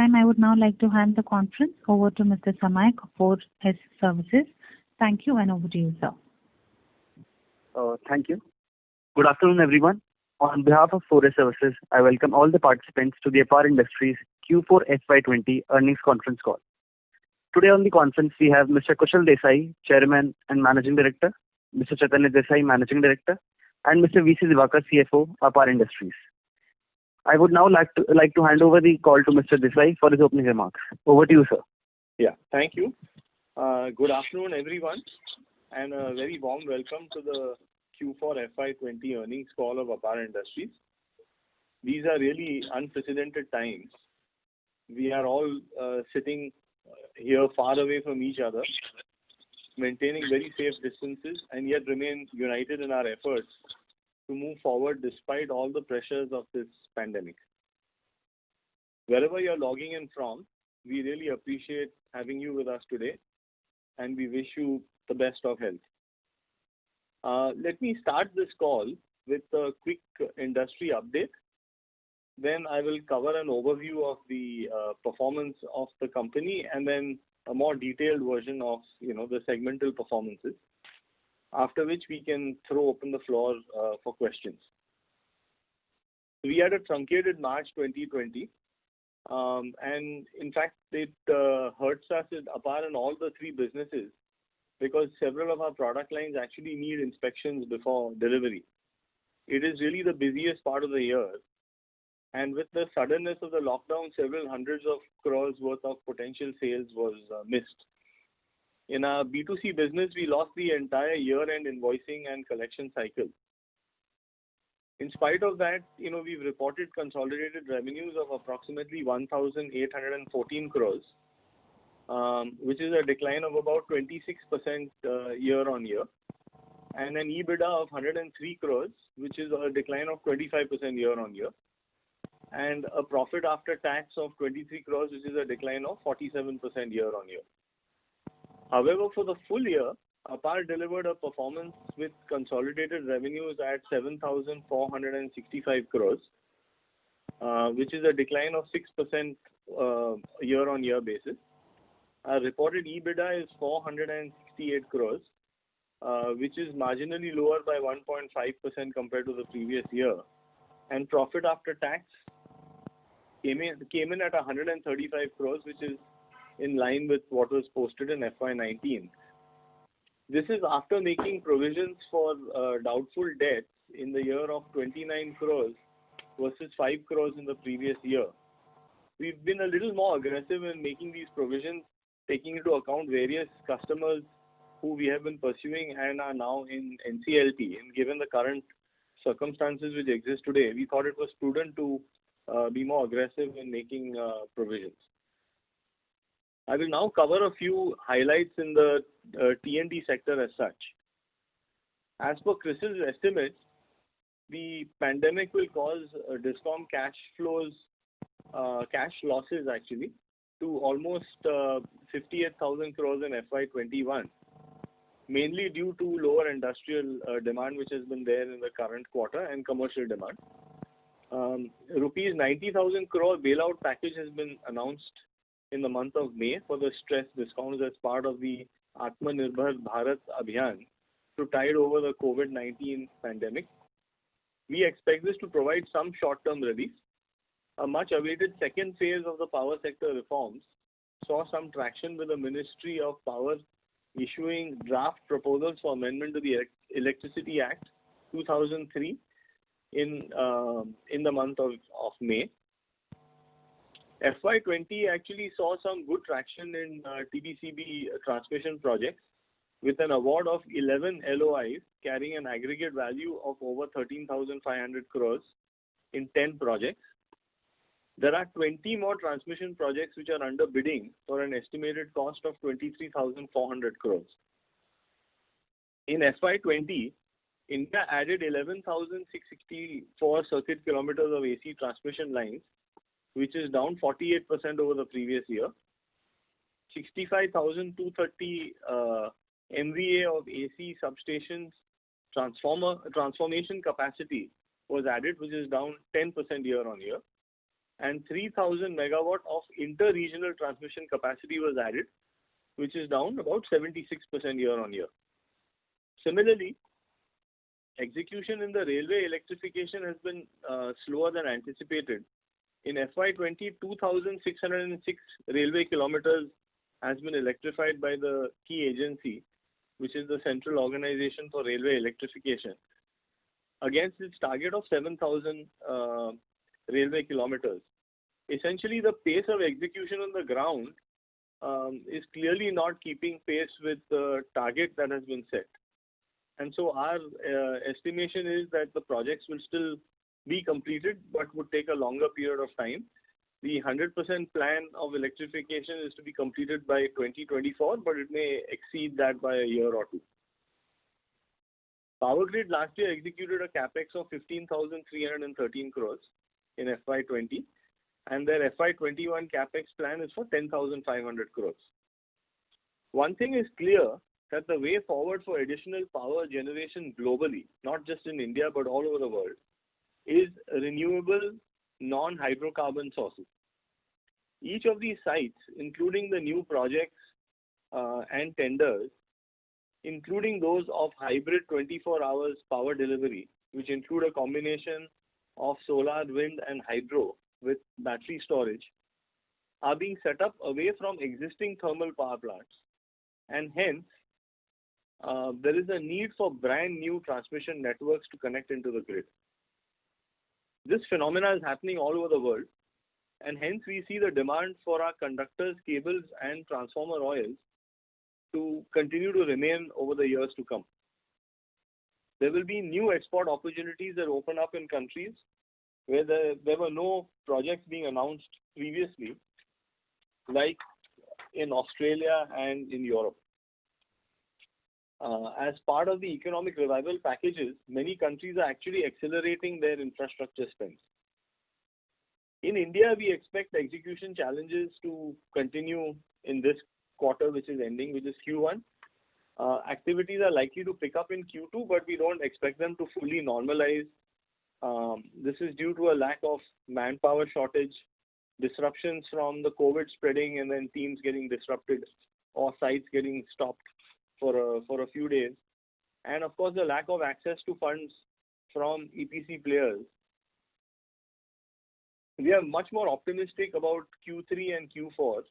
time, I would now like to hand the conference over to Mr. Samay Kapoor, his services. Thank you, and over to you, sir. Thank you. Good afternoon, everyone. On behalf of 4S Services, I welcome all the participants to the Apar Industries Q4FY20 earnings conference call. Today on the conference, we have Mr. Kushal Desai, Chairman and Managing Director, Mr. Tnt Desai, Managing Director, and Mr. V.C. Divakar, CFO, Apar Industries. I would now like to hand over the call to Mr. Desai for his opening remarks. Over to you, sir. Yeah, thank you. Good afternoon, everyone, and a very warm welcome to the Q4FY20 earnings call of Apar Industries. These are really unprecedented times. We are all sitting here far away from each other, maintaining very safe distances, and yet remain united in our efforts to move forward despite all the pressures of this pandemic. Wherever you're logging in from, we really appreciate having you with us today, and we wish you the best of health. Let me start this call with a quick industry update. Then I will cover an overview of the performance of the company, and then a more detailed version of the segmental performances. After which we can throw open the floor for questions. We had a truncated March 2020, and in fact it hurts us at Apar in all the three businesses because several of our product lines actually need inspections before delivery. It is really the busiest part of the year, and with the suddenness of the lockdown, several hundreds of crores worth of potential sales was missed. In our B2C business, we lost the entire year-end invoicing and collection cycle. In spite of that, we've reported consolidated revenues of approximately 1,814 crores, which is a decline of about 26% year-on-year, and an EBITDA of 103 crores, which is a decline of 25% year-on-year, and a profit after tax of 23 crores, which is a decline of 47% year-on-year. However, for the full year, Apar delivered a performance with consolidated revenues at 7,465 crores, which is a decline of 6% year-on-year basis. Our reported EBITDA is 468 crores, which is marginally lower by 1.5% compared to the previous year. And profit after tax came in at 135 crores, which is in line with what was posted in FY19. This is after making provisions for doubtful debts in the year of 29 crores versus 5 crores in the previous year. We've been a little more aggressive in making these provisions, taking into account various customers who we have been pursuing and are now in NCLT. And given the current circumstances which exist today, we thought it was prudent to be more aggressive in making provisions. I will now cover a few highlights in the Tnt sector as such. As per CRISIL's estimates, the pandemic will cause DISCOM cash losses actually, to almost 58,000 crores in FY21, mainly due to lower industrial demand which has been there in the current quarter and commercial demand. Rupees 90,000 crore bailout package has been announced in the month of May for the stressed DISCOMs as part of the Atmanirbhar Bharat Abhiyan to tide over the COVID-19 pandemic. We expect this to provide some short-term relief. A much-awaited second phase of the power sector reforms saw some traction with the Ministry of Power issuing draft proposals for amendment to the Electricity Act 2003 in the month of May. FY20 actually saw some good traction in TBCB transmission projects with an award of 11 LOIs carrying an aggregate value of over 13,500 crores in 10 projects. There are 20 more transmission projects which are under bidding for an estimated cost of 23,400 crores. In FY20, India added 11,664 circuit kilometers of AC transmission lines, which is down 48% over the previous year. 65,230 MVA of AC substations transformation capacity was added, which is down 10% year on year. and 3,000 megawatt of inter-regional transmission capacity was added, which is down about 76% year on year. Similarly, execution in the railway electrification has been slower than anticipated. In FY20, 2,606 railway kilometers has been electrified by the key agency, which is the Central Organization for Railway Electrification, against its target of 7,000 railway kilometers. Essentially, the pace of execution on the ground is clearly not keeping pace with the target that has been set. And so our estimation is that the projects will still be completed, but would take a longer period of time. The 100% plan of electrification is to be completed by 2024, but it may exceed that by a year or two. Power Grid last year executed a capex of 15,313 crores in FY20, and their FY21 capex plan is for 10,500 crores. One thing is clear, that the way forward for additional power generation globally, not just in India but all over the world, is renewable non-hydrocarbon sources. Each of these sites, including the new projects and tenders, including those of hybrid 24 hours power delivery, which include a combination of solar, wind and hydro with battery storage, are being set up away from existing thermal power plants, and hence there is a need for brand new transmission networks to connect into the grid. This phenomena is happening all over the world, and hence we see the demand for our conductors, cables and transformer oils to continue to remain over the years to come. There will be new export opportunities that open up in countries where there were no projects being announced previously, like in Australia and in Europe. As part of the economic revival packages, many countries are actually accelerating their infrastructure spends. In India, we expect execution challenges to continue in this quarter, which is ending, which is Q1. Activities are likely to pick up in Q2, but we don't expect them to fully normalize. This is due to a lack of manpower shortage, disruptions from the COVID spreading and then teams getting disrupted or sites getting stopped for a few days, and of course the lack of access to funds from EPC players. We are much more optimistic about Q3 and Q4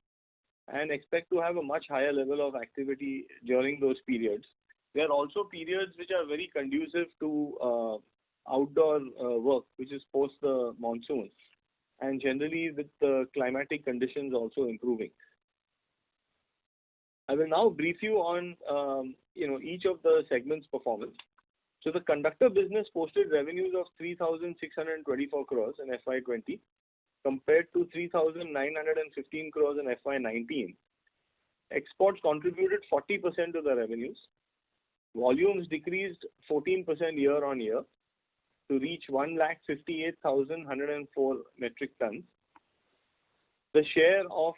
and expect to have a much higher level of activity during those periods. There are also periods which are very conducive to outdoor work, which is post the monsoon, and generally with the climatic conditions also improving. I will now brief you on each of the segments' performance. So the conductor business posted revenues of 3,624 crores in FY20 compared to 3,915 crores in FY19. Exports contributed 40% to the revenues. Volumes decreased 14% year on year to reach 1,58,104 metric tons. The share of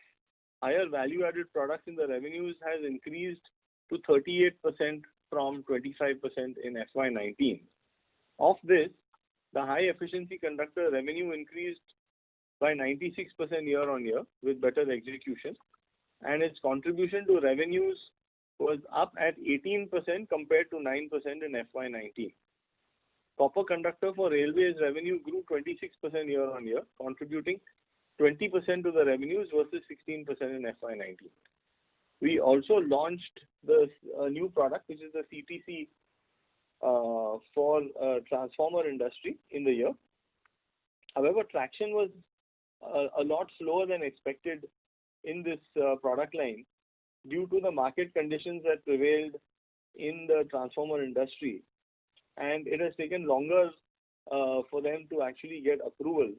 higher value-added products in the revenues has increased to 38% from 25% in FY19. Of this, the high-efficiency conductor revenue increased by 96% year on year with better execution, and its contribution to revenues was up at 18% compared to 9% in FY19. Copper conductor for railways revenue grew 26% year on year, contributing 20% to the revenues versus 16% in FY19. We also launched the new product, which is the CTC for transformer industry in the year. However, traction was a lot slower than expected in this product line due to the market conditions that prevailed in the transformer industry, and it has taken longer for them to actually get approvals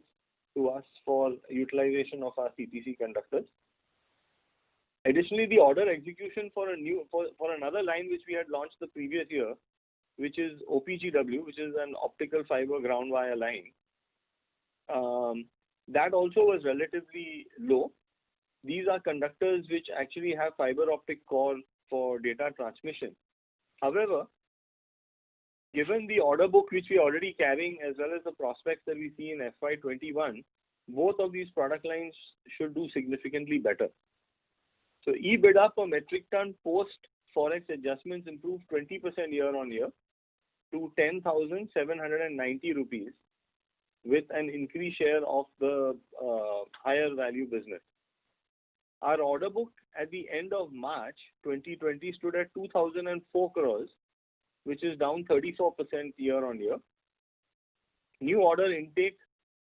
to us for utilization of our CTC conductors. Additionally, the order execution for another line which we had launched the previous year, which is OPGW, which is an optical fiber ground wire line, that also was relatively low. These are conductors which actually have fiber optic core for data transmission. However, given the order book which we are already carrying as well as the prospects that we see in FY21, both of these product lines should do significantly better. So EBITDA per metric ton post forex adjustments improved 20% year on year to 10,790 rupees with an increased share of the higher value business. Our order book at the end of March 2020 stood at 2,004 crores, which is down 34% year on year. New order intake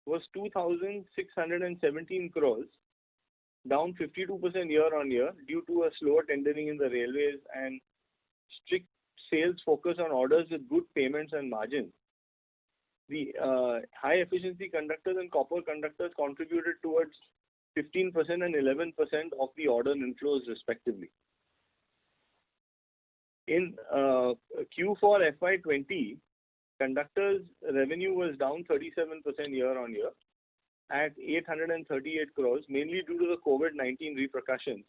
was 2,617 crores, down 52% year on year due to a slower tendering in the railways and strict sales focus on orders with good payments and margins. The high efficiency conductors and copper conductors contributed towards 15% and 11% of the order inflows respectively. In Q4FY20, conductors revenue was down 37% year on year at 838 crores, mainly due to the COVID-19 repercussions.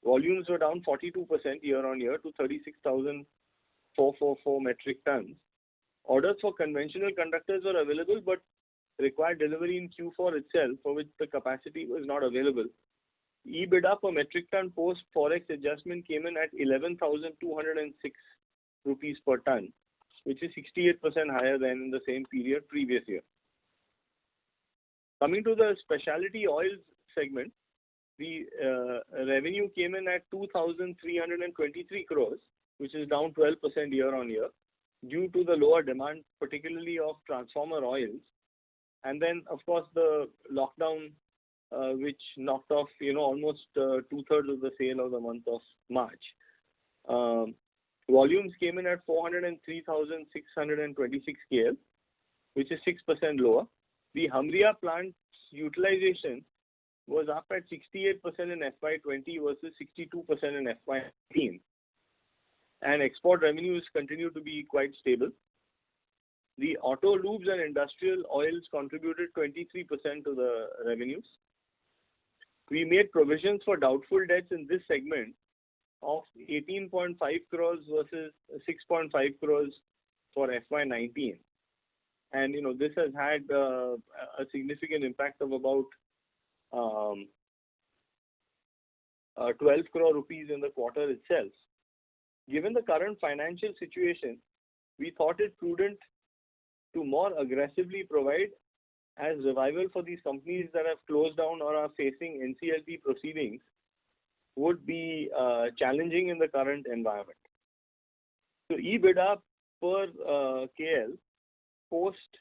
Volumes were down 42% year on year to 36,444 metric tons. Orders for conventional conductors were available but required delivery in Q4 itself, for which the capacity was not available. EBITDA per metric ton post forex adjustment came in at 11,206 rupees per ton, which is 68% higher than in the same period previous year. Coming to the specialty oils segment, the revenue came in at 2,323 crores, which is down 12% year on year due to the lower demand, particularly of transformer oils. And then, of course, the lockdown, which knocked off, almost 2/3 of the sale of the month of March. Volumes came in at 403,626 KL, which is 6% lower. The Hamria plant's utilization was up at 68% in FY20 versus 62% in FY19. And export revenues continue to be quite stable. The auto lubes and industrial oils contributed 23% to the revenues. We made provisions for doubtful debts in this segment of 18.5 crores versus 6.5 crores for FY19. And, this has had a significant impact of about 12 crore rupees in the quarter itself. Given the current financial situation, we thought it prudent to more aggressively provide, as revival for these companies that have closed down or are facing NCLT proceedings would be challenging in the current environment. So EBITDA per KL post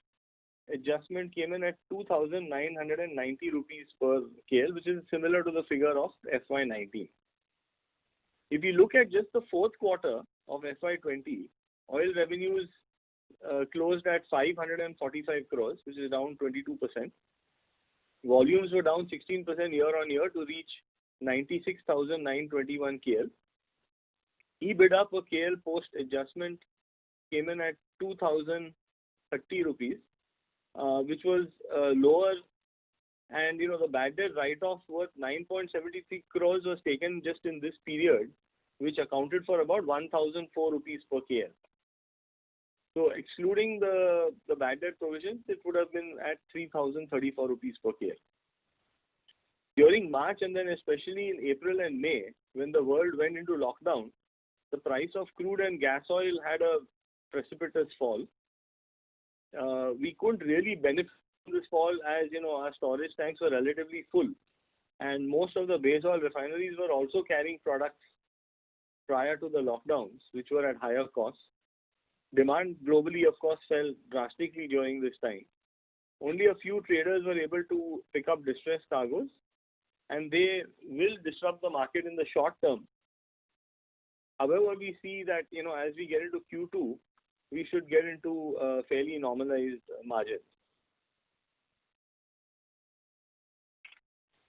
adjustment came in at 2,990 rupees per KL, which is similar to the figure of FY19. If you look at just the fourth quarter of FY20, oil revenues closed at 545 crores, which is down 22%. Volumes were down 16% year on year to reach 96,921 KL. EBITDA per KL post adjustment came in at 2,030 rupees, which was lower. And the bad debt write-off worth 9.73 crores was taken just in this period, which accounted for about 1,004 rupees per KL. So excluding the bad debt provisions, it would have been at 3,034 rupees per KL. During March and then especially in April and May, when the world went into lockdown, the price of crude and gas oil had a precipitous fall. We couldn't really benefit from this fall as, our storage tanks were relatively full. And most of the base oil refineries were also carrying products prior to the lockdowns, which were at higher costs. Demand globally, of course, fell drastically during this time. Only a few traders were able to pick up distressed cargoes, and they will disrupt the market in the short term. However, we see that, as we get into Q2, we should get into fairly normalized margins.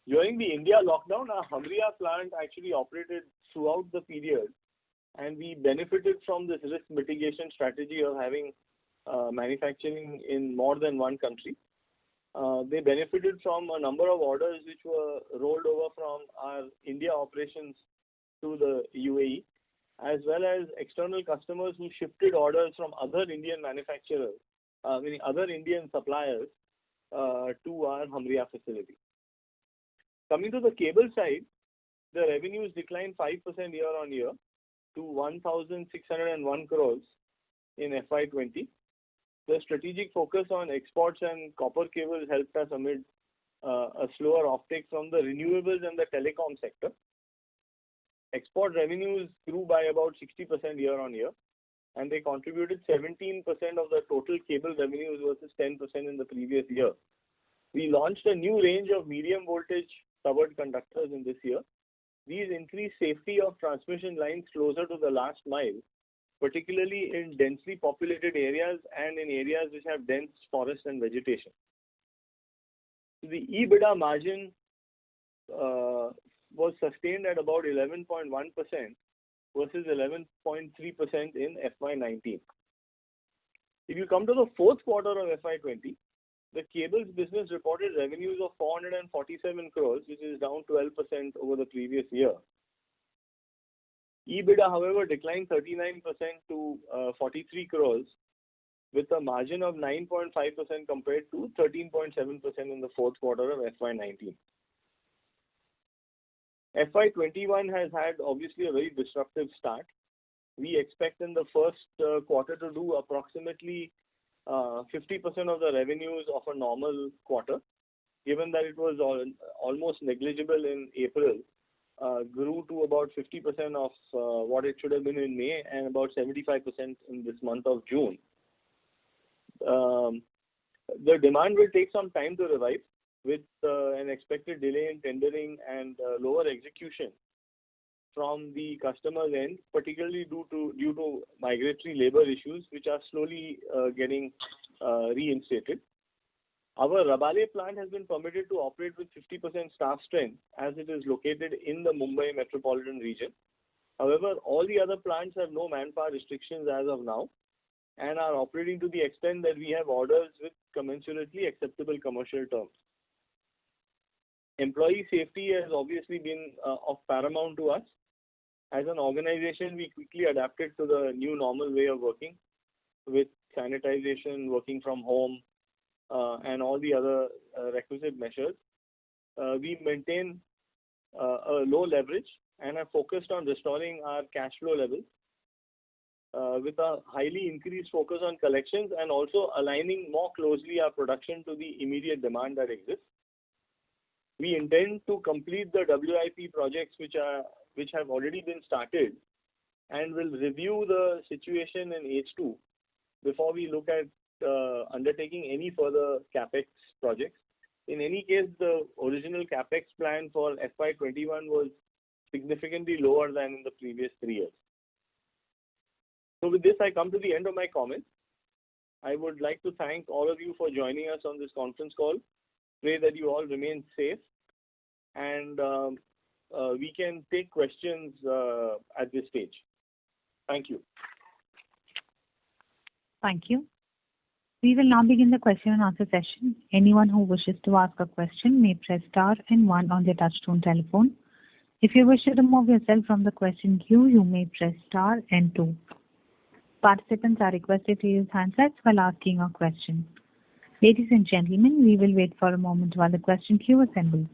During the India lockdown, our Hamria plant actually operated throughout the period, and we benefited from this risk mitigation strategy of having manufacturing in more than one country. They benefited from a number of orders which were rolled over from our India operations to the UAE, as well as external customers who shifted orders from other Indian manufacturers, meaning other Indian suppliers, to our Hamria facility. Coming to the cable side, the revenues declined 5% year-on-year to 1,601 crores in FY20. The strategic focus on exports and copper cables helped us amid a slower offtake from the renewables and the telecom sector. Export revenues grew by about 60% year-on-year, and they contributed 17% of the total cable revenues versus 10% in the previous year. We launched a new range of medium voltage covered conductors in this year. These increase safety of transmission lines closer to the last mile, particularly in densely populated areas and in areas which have dense forest and vegetation. The EBITDA margin was sustained at about 11.1% versus 11.3% in FY19. If you come to the fourth quarter of FY20, the cables business reported revenues of 447 crores, which is down 12% over the previous year. EBITDA, however, declined 39% to 43 crores with a margin of 9.5% compared to 13.7% in the fourth quarter of FY19. FY21 has had obviously a very disruptive start. We expect in the first quarter to do approximately 50% of the revenues of a normal quarter, given that it was almost negligible in April, grew to about 50% of what it should have been in May and about 75% in this month of June. The demand will take some time to revive with an expected delay in tendering and lower execution from the customer's end, particularly due to migratory labor issues, which are slowly getting reinstated. Our Rabale plant has been permitted to operate with 50% staff strength as it is located in the Mumbai metropolitan region. However, all the other plants have no manpower restrictions as of now and are operating to the extent that we have orders with commensurately acceptable commercial terms. Employee safety has obviously been of paramount to us. As an organization, we quickly adapted to the new normal way of working with sanitization, working from home, and all the other requisite measures. We maintain a low leverage and are focused on restoring our cash flow levels with a highly increased focus on collections and also aligning more closely our production to the immediate demand that exists. We intend to complete the WIP projects which have already been started and will review the situation in H2 before we look at undertaking any further capex projects. In any case, the original capex plan for FY21 was significantly lower than in the previous 3 years. So with this, I come to the end of my comments. I would like to thank all of you for joining us on this conference call. Pray that you all remain safe, and we can take questions at this stage. Thank you. Thank you. We will now begin the question and answer session. Anyone who wishes to ask a question may press star and 1 on their touchtone telephone. If you wish to remove yourself from the question queue, you may press star and 2. Participants are requested to use handsets while asking a question. Ladies and gentlemen, we will wait for a moment while the question queue assembles.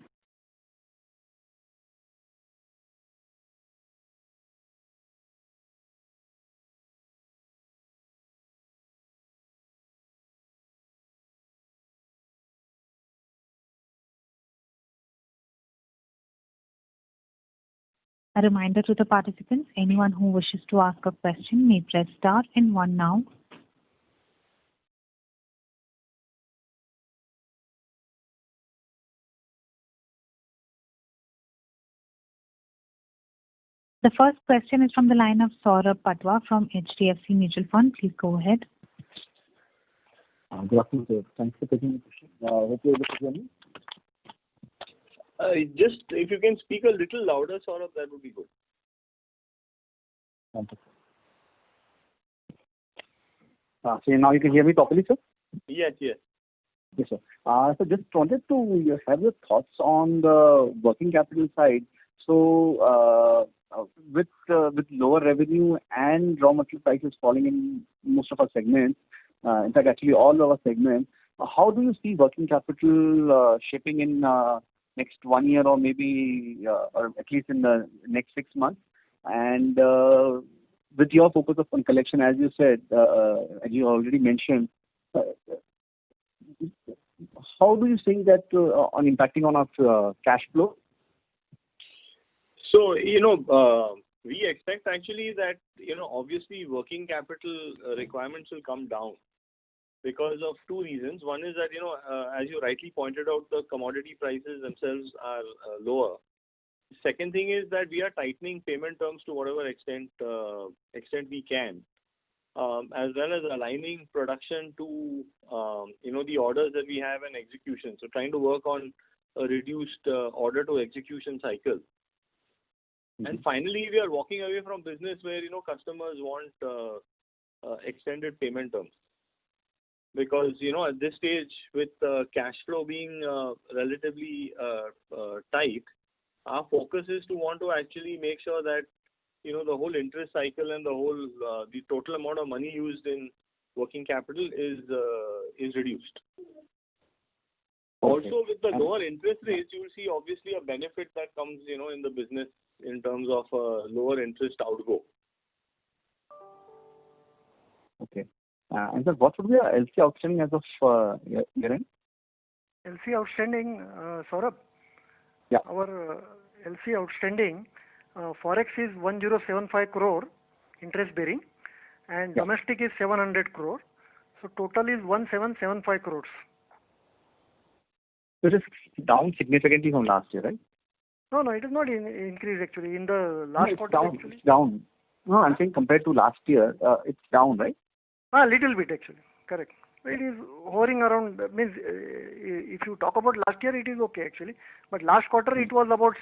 A reminder to the participants, anyone who wishes to ask a question may press star and 1 now. The first question is from the line of Saurabh Patwa from HDFC Mutual Fund. Please go ahead. Good afternoon, sir. Thanks for taking the question. Hope you're able to hear me. Just if you can speak a little louder, Saurabh, that would be good. Thank you. So now you can hear me properly, sir? Yes. Yes, sir. So just wanted to have your thoughts on the working capital side. So with lower revenue and raw material prices falling in most of our segments, in fact, actually all our segments, how do you see working capital shaping in next 1 year or maybe or at least in the next 6 months? And with your focus on collection, as you said, as you already mentioned, how do you think that on impacting on our cash flow? So, we expect actually that, obviously working capital requirements will come down because of two reasons. One is that, as you rightly pointed out, the commodity prices themselves are lower. Second thing is that we are tightening payment terms to whatever extent we can, as well as aligning production to, the orders that we have and execution. So trying to work on a reduced order to execution cycle. And finally, we are walking away from business where, customers want extended payment terms. Because, at this stage, with cash flow being relatively tight, our focus is to want to actually make sure that, the whole interest cycle and the total amount of money used in working capital is reduced. Okay. Also, with the lower interest rates, you will see obviously a benefit that comes, in the business in terms of lower interest outgo. Okay. And sir, what would be our LC outstanding as of year-end? LC outstanding, Saurabh? Yeah. Our LC outstanding, Forex is 1075 crore, interest bearing, and domestic is 700 crore. So total is 1775 crores. So it is down significantly from last year, right? No, it is not increased actually. In the last quarter, actually. It's down. No, I'm saying compared to last year, it's down, right? A little bit actually. Correct. It is hovering around, means if you talk about last year, it is okay actually. But last quarter, it was about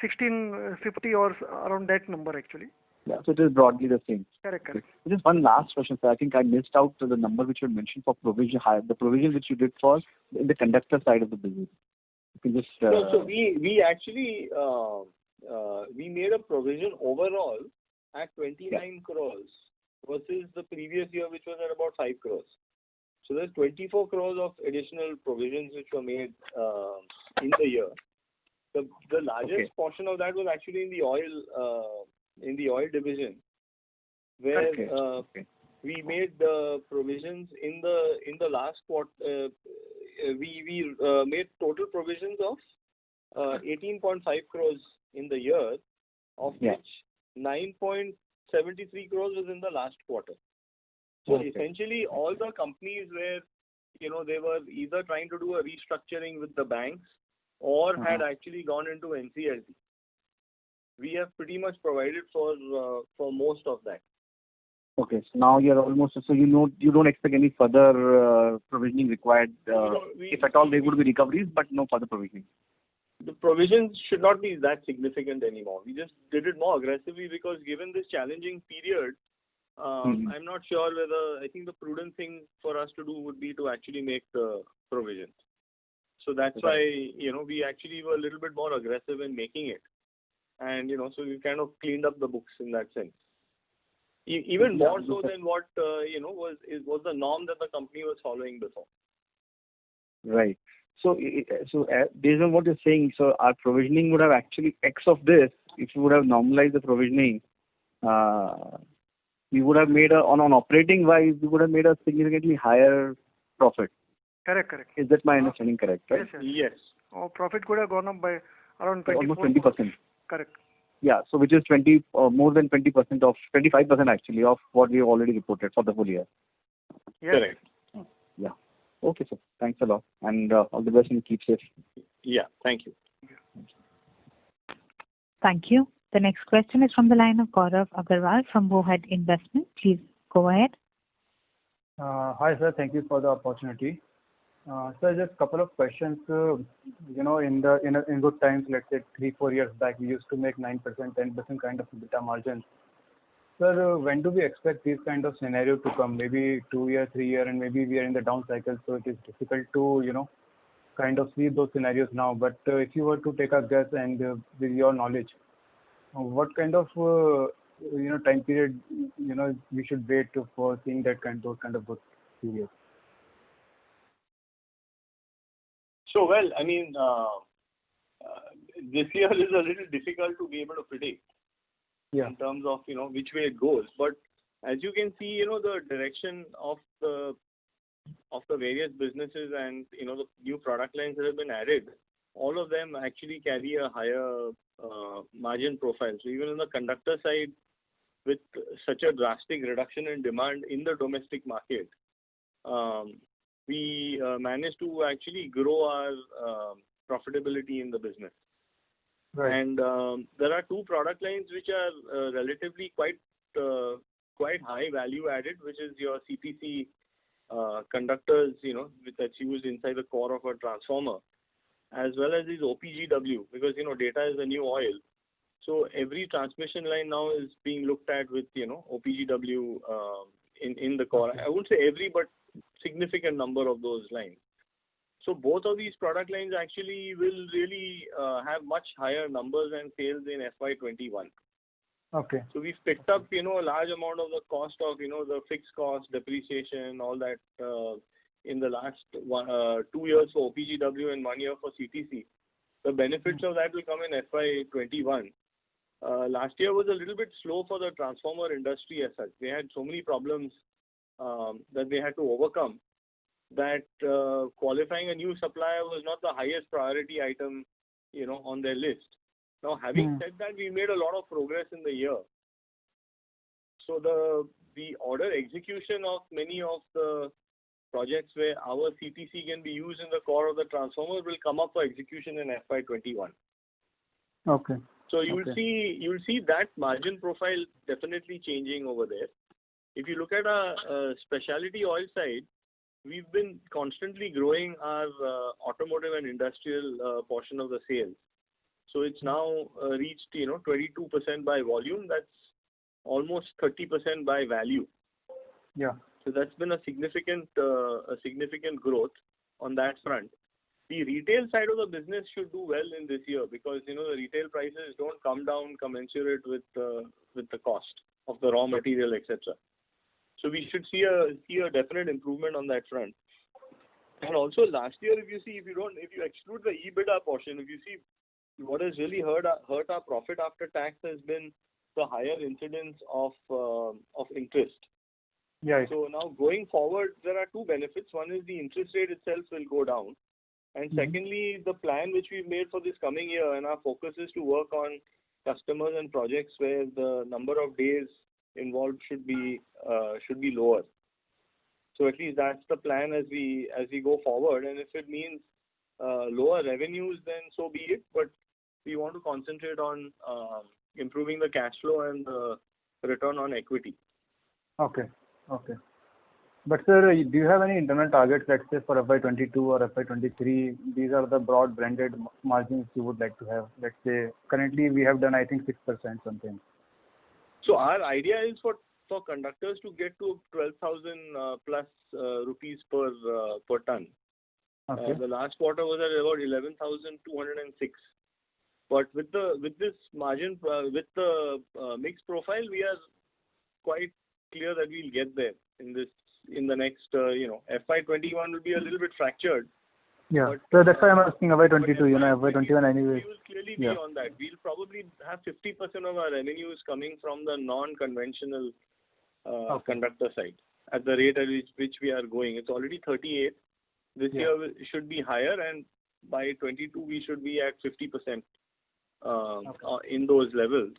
1650 or around that number actually. Yeah, so it is broadly the same. Correct. Okay. Just one last question, sir. I think I missed out the number which you mentioned for provision, the provision which you did for in the conductor side of the business. You can just. So we actually we made a provision overall at 29 crores versus the previous year, which was at about 5 crores. So there's 24 crores of additional provisions which were made in the year. The largest portion of that was actually in the oil division, where we made provisions in the last quarter. We made total provisions of 18.5 crores in the year, of which 9.73 crores was in the last quarter. So essentially, all the companies where they were either trying to do a restructuring with the banks or had actually gone into NCLT. We have pretty much provided for most of that. Okay, so now you're almost, so you don't expect any further provisioning required. If at all, there would be recoveries, but no further provisioning. The provisions should not be that significant anymore. We just did it more aggressively because given this challenging period, I'm not sure whether, I think the prudent thing for us to do would be to actually make the provisions. So that's why, we actually were a little bit more aggressive in making it. And, so we kind of cleaned up the books in that sense. Even more so than what, was the norm that the company was following before. Right. So based on what you're saying, so our provisioning would have actually, X of this, if you would have normalized the provisioning, we would have made on operating wise, we would have made a significantly higher profit. Correct. Is that my understanding correct, right? Yes. Our profit could have gone up by around 24%. Almost 20%. Correct. Yeah, so which is more than 20% of, 25% actually of what we have already reported for the whole year. Yes. Correct. Yeah. Okay, sir. Thanks a lot. And all the best and keep safe. Yeah, thank you. Thank you. The next question is from the line of Gaurav Agarwal from Bowhead Investment. Please go ahead. Hi, sir. Thank you for the opportunity. Sir, just a couple of questions. In good times, let's say 3-4 years back, we used to make 9%, 10% kind of EBITDA margins. Sir, when do we expect this kind of scenario to come? Maybe 2 years, 3 years, and maybe we are in the down cycle, so it is difficult to, kind of see those scenarios now. But if you were to take a guess and with your knowledge, what kind of, time period, we should wait for seeing those kind of good periods? So, well, I mean, this year is a little difficult to be able to predict in terms of, which way it goes. But as you can see, the direction of the various businesses and, the new product lines that have been added, all of them actually carry a higher margin profile. So even on the conductor side, with such a drastic reduction in demand in the domestic market, we managed to actually grow our profitability in the business. Right. And there are two product lines which are relatively quite high value added, which is your CTC conductors, that's used inside the core of a transformer, as well as these OPGW, because data is the new oil. So every transmission line now is being looked at with OPGW in the core. I wouldn't say every, but significant number of those lines. So both of these product lines actually will really have much higher numbers and sales in FY21. Okay. So we've picked up a large amount of the cost of the fixed cost, depreciation, all that in the last 2 years for OPGW and 1 year for CTC. The benefits of that will come in FY21. Last year was a little bit slow for the transformer industry as such. They had so many problems that they had to overcome, that qualifying a new supplier was not the highest priority item, on their list. Now, having said that, we made a lot of progress in the year. So the order execution of many of the projects where our CTC can be used in the core of the transformer will come up for execution in FY21. Okay. So you'll see that margin profile definitely changing over there. If you look at our specialty oil side, we've been constantly growing our automotive and industrial portion of the sales. So it's now reached 22% by volume. That's almost 30% by value. Yeah. So that's been a significant growth on that front. The retail side of the business should do well in this year because the retail prices don't come down commensurate with the cost of the raw material, etc. So we should see a definite improvement on that front. And also last year, if you exclude the EBITDA portion, if you see what has really hurt our profit after tax has been the higher incidence of interest. Yeah. So now going forward, there are two benefits. One is the interest rate itself will go down. And secondly, the plan which we've made for this coming year, and our focus is to work on customers and projects where the number of days involved should be lower. So at least that's the plan as we go forward. And if it means lower revenues, then so be it. But we want to concentrate on improving the cash flow and the return on equity. Okay. But sir, do you have any internal targets, let's say for FY22 or FY23? These are the broad blended margins you would like to have. Let's say currently we have done, I think, 6% something. So our idea is for conductors to get to 12,000 plus rupees per ton. Okay. The last quarter was at about 11,206. But with this margin, with the mix profile, we are quite clear that we'll get there in the next, FY21 will be a little bit fractured. Yeah. So that's why I'm asking FY22, FY21 anyway. We will clearly be on that. We'll probably have 50% of our revenues coming from the non-conventional conductor side at the rate at which we are going. It's already 38. This year it should be higher, and by 22 we should be at 50% in those levels.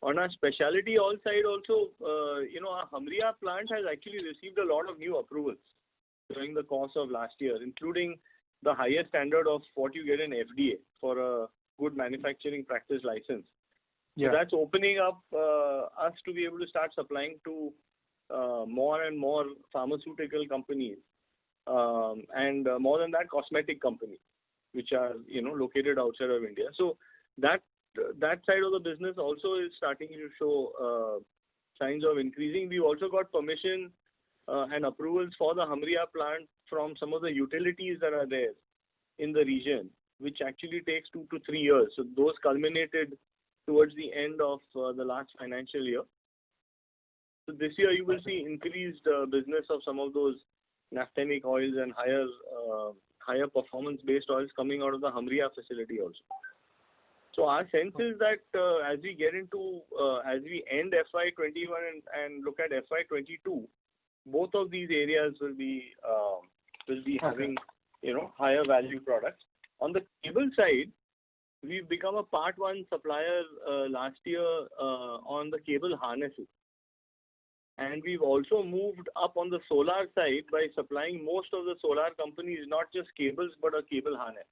On our specialty oil side also, our Hamria plant has actually received a lot of new approvals during the course of last year, including the highest standard of what you get in FDA for a good manufacturing practice license. So that's opening up us to be able to start supplying to more and more pharmaceutical companies and more than that, cosmetic companies, which are located outside of India. So that side of the business also is starting to show signs of increasing. We've also got permission and approvals for the Hamria plant from some of the utilities that are there in the region, which actually takes 2 to 3 years. So those culminated towards the end of the last financial year. So this year you will see increased business of some of those naphthenic oils and higher performance-based oils coming out of the Hamria facility also. So our sense is that as we get into, as we end FY21 and look at FY22, both of these areas will be having, higher value products. On the cable side, we've become a Part 1 supplier last year on the cable harnesses. And we've also moved up on the solar side by supplying most of the solar companies, not just cables, but a cable harness.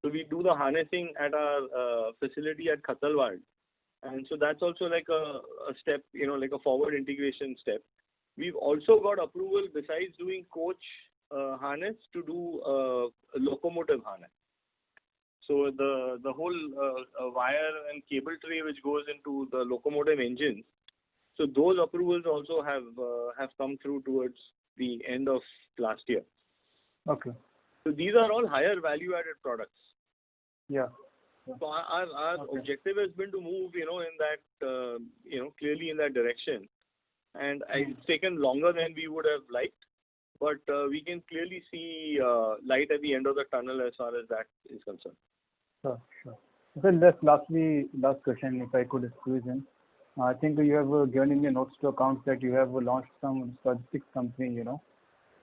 So we do the harnessing at our facility at Khatalwad. And so that's also like a step, like a forward integration step. We've also got approval besides doing coach harness to do a locomotive harness. So the whole wire and cable tray which goes into the locomotive engines, so those approvals also have come through towards the end of last year. Okay. So these are all higher value-added products. Yeah. So our objective has been to move, in that, clearly in that direction. And it's taken longer than we would have liked, but we can clearly see light at the end of the tunnel as far as that is concerned. Sure. So just last question, if I could squeeze in. I think you have given in your notes to accounts that you have launched some logistics company,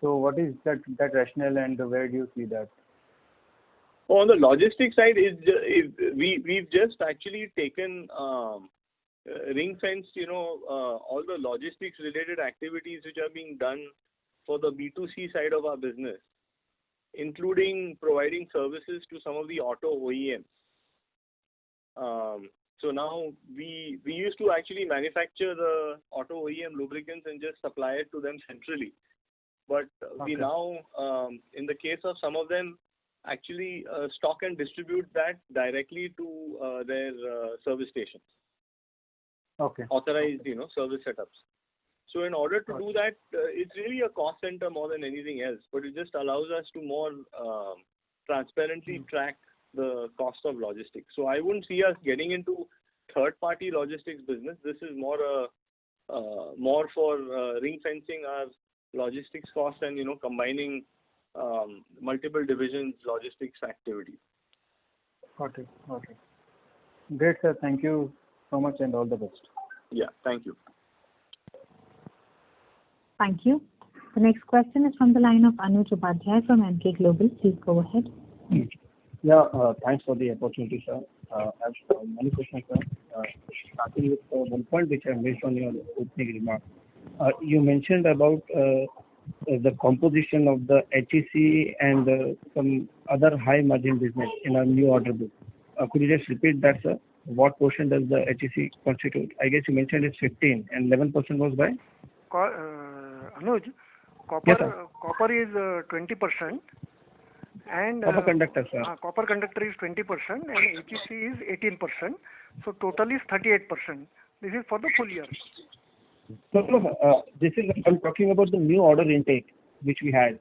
So what is that rationale and where do you see that? On the logistics side, we've just actually taken ring-fenced, all the logistics-related activities which are being done for the B2C side of our business, including providing services to some of the auto OEMs. So now we used to actually manufacture the auto OEM lubricants and just supply it to them centrally. But we now, in the case of some of them, actually stock and distribute that directly to their service stations. Okay. Authorized, service setups. So in order to do that, it's really a cost center more than anything else, but it just allows us to more transparently track the cost of logistics. So I wouldn't see us getting into third-party logistics business. This is more for ring fencing our logistics costs and combining multiple divisions logistics activities. Got it. Great, sir. Thank you so much and all the best. Yeah, thank you. Thank you. The next question is from the line of Anuj Upadhyay from MK Global. Please go ahead. Yeah, thanks for the opportunity, sir. I have many questions, sir. Starting with one point which I missed on your opening remark. You mentioned about the composition of the HEC and some other high margin business in our new order book. Could you just repeat that, sir? What portion does the HEC constitute? I guess you mentioned it's 15 and 11% was by? Anuj, copper is 20%. And copper conductor, sir. Copper conductor is 20% and HEC is 18%. So total is 38%. This is for the full year. No. I'm talking about the new order intake which we had.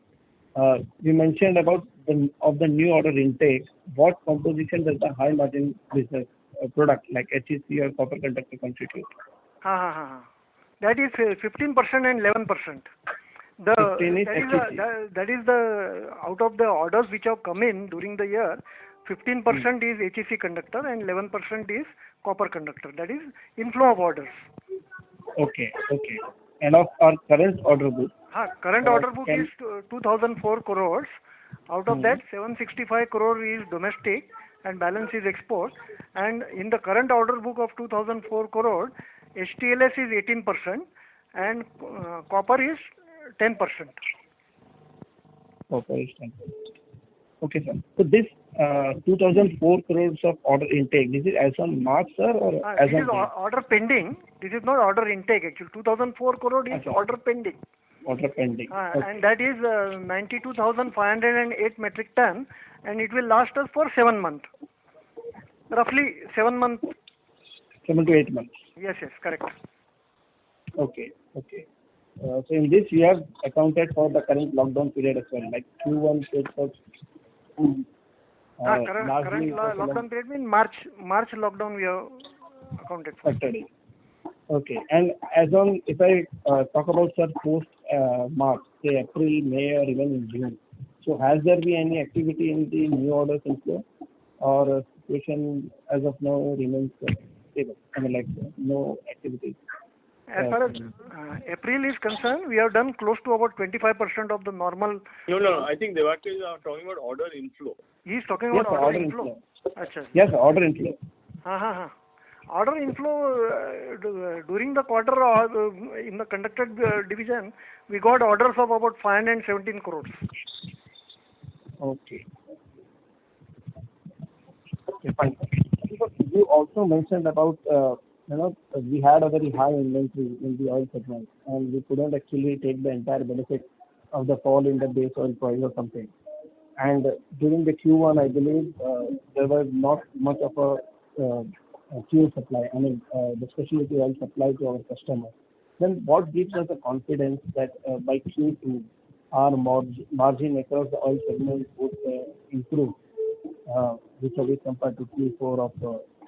You mentioned about the new order intake. What composition does the high margin business product like HEC or copper conductor constitute? That is 15% and 11%. That is the out of the orders which have come in during the year, 15% is HEC conductor and 11% is copper conductor. That is inflow of orders. Okay. And of our current order book? Current order book is 2004 crores. Out of that, 765 crore is domestic and balance is export. And in the current order book of 2004 crore, HTLS is 18% and copper is 10%. Copper is 10%. Okay, sir. So this 2004 crores of order intake, this is as on March, sir, or as on? This is order pending. This is not order intake actually. 2004 crore is order pending. Order pending. And that is 92,508 metric ton, and it will last us for 7 months. Roughly 7 months. 7 to 8 months. Yes, correct. Okay. So in this you have accounted for the current lockdown period as well, like Q1 current lockdown period means March lockdown we have accounted for. Okay. And as on, if I talk about, sir, post March, say April, May or even in June, So has there been any activity in the new orders inflow, or situation as of now remains stable? I mean, like no activity. As far as April is concerned, we have done close to about 25% of the normal. No. I think Devaki is talking about order inflow. He is talking about order inflow. Achha. Yes, order inflow. Order inflow during the quarter in the conducted division, we got orders of about 517 crores. Okay, fine. You also mentioned about we had a very high inventory in the oil segment, and we couldn't actually take the entire benefit of the fall in the base oil price or something. And during the Q1, I believe there was not much of a fuel supply. I mean, the specialty oil supply to our customers. Then what gives us the confidence that by Q2, our margin across the oil segment would improve, which will be compared to Q4 of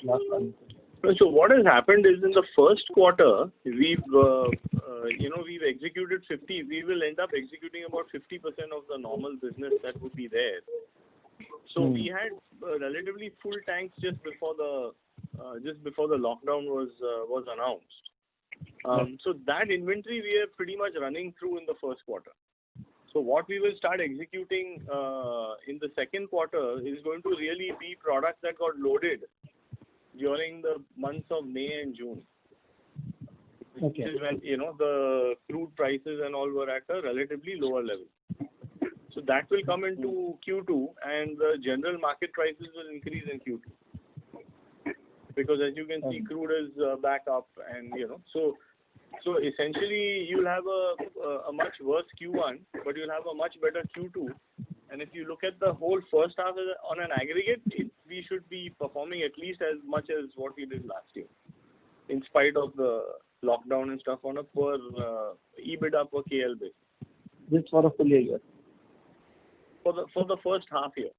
last financial year? So what has happened is in the first quarter, we've executed 50. We will end up executing about 50% of the normal business that would be there. So we had relatively full tanks just before the lockdown was announced. So that inventory we are pretty much running through in the first quarter. So what we will start executing in the second quarter is going to really be products that got loaded during the months of May and June. Okay. Which is when the crude prices and all were at a relatively lower level. So that will come into Q2, and the general market prices will increase in Q2. Because as you can see, crude is back up, and so essentially you'll have a much worse Q1, but you'll have a much better Q2. And if you look at the whole first half on an aggregate, we should be performing at least as much as what we did last year, in spite of the lockdown and stuff on a per EBITDA per KL basis. This for a full year? For the first half year.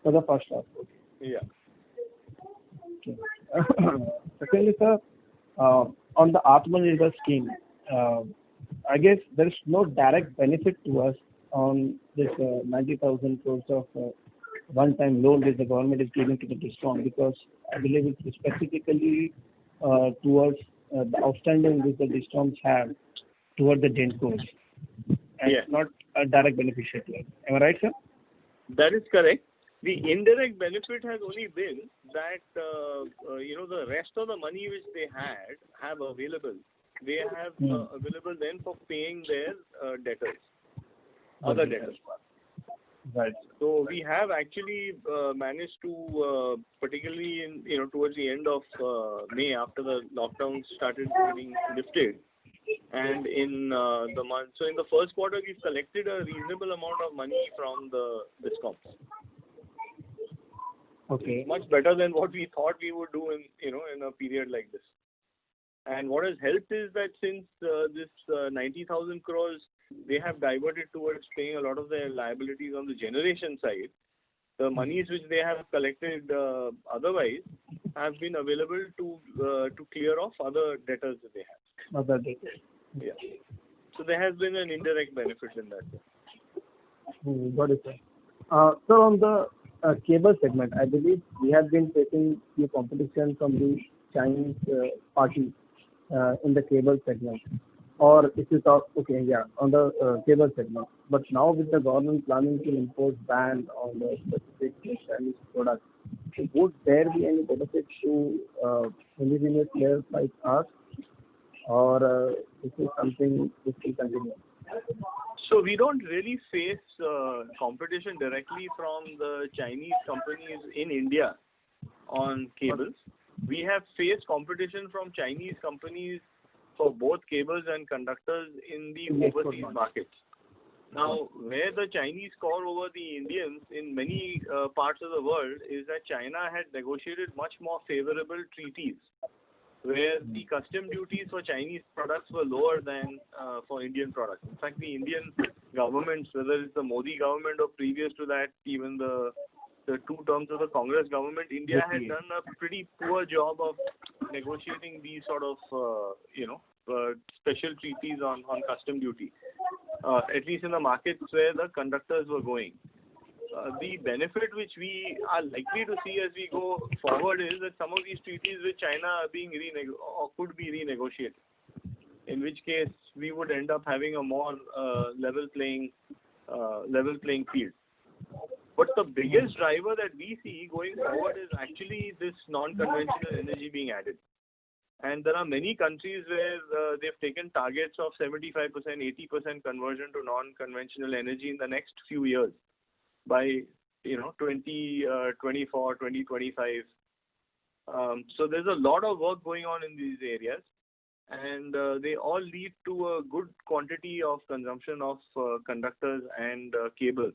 For the first half, okay. Yeah. Okay. Secondly, sir, on the Atmanirbhar scheme, I guess there is no direct benefit to us on this 90,000 crores of one-time loan that the government is giving to the DISCOM, because I believe it's specifically towards the outstanding which the DISCOMs have toward the DENCOs, and not a direct beneficiary to us. Am I right, sir? That is correct. The indirect benefit has only been that the rest of the money which they have available, they have available then for paying their debtors, other debtors. Right. So we have actually managed to, particularly in towards the end of May, after the lockdown started getting lifted, and in the month. So in the first quarter, we've collected a reasonable amount of money from the DISCOMs. Okay. Much better than what we thought we would do in a period like this. And what has helped is that since this 90,000 crores, they have diverted towards paying a lot of their liabilities on the generation side. The monies which they have collected otherwise have been available to clear off other debtors that they have. Other debtors. Yeah. So there has been an indirect benefit in that way. Got it, sir. So on the cable segment, I believe we have been facing few competition from the Chinese parties in the cable segment. Or if you talk, on the cable segment. But now with the government planning to impose ban on the specific Chinese products, would there be any benefit to indigenous players like us, or this is something which will continue? So we don't really face competition directly from the Chinese companies in India on cables. We have faced competition from Chinese companies for both cables and conductors in the overseas markets. Now, where the Chinese score over the Indians in many parts of the world is that China had negotiated much more favorable treaties, where the custom duties for Chinese products were lower than for Indian products. In fact, the Indian governments, whether it's the Modi government or previous to that, even the two terms of the Congress government, India had done a pretty poor job of negotiating these sort of, special treaties on custom duty, at least in the markets where the conductors were going. the benefit which we are likely to see as we go forward is that some of these treaties with China are being or could be renegotiated, in which case we would end up having a more level playing field. But the biggest driver that we see going forward is actually this non-conventional energy being added. And there are many countries where they've taken targets of 75%, 80% conversion to non-conventional energy in the next few years by 2024, 2025. So there's a lot of work going on in these areas, and they all lead to a good quantity of consumption of conductors and cables.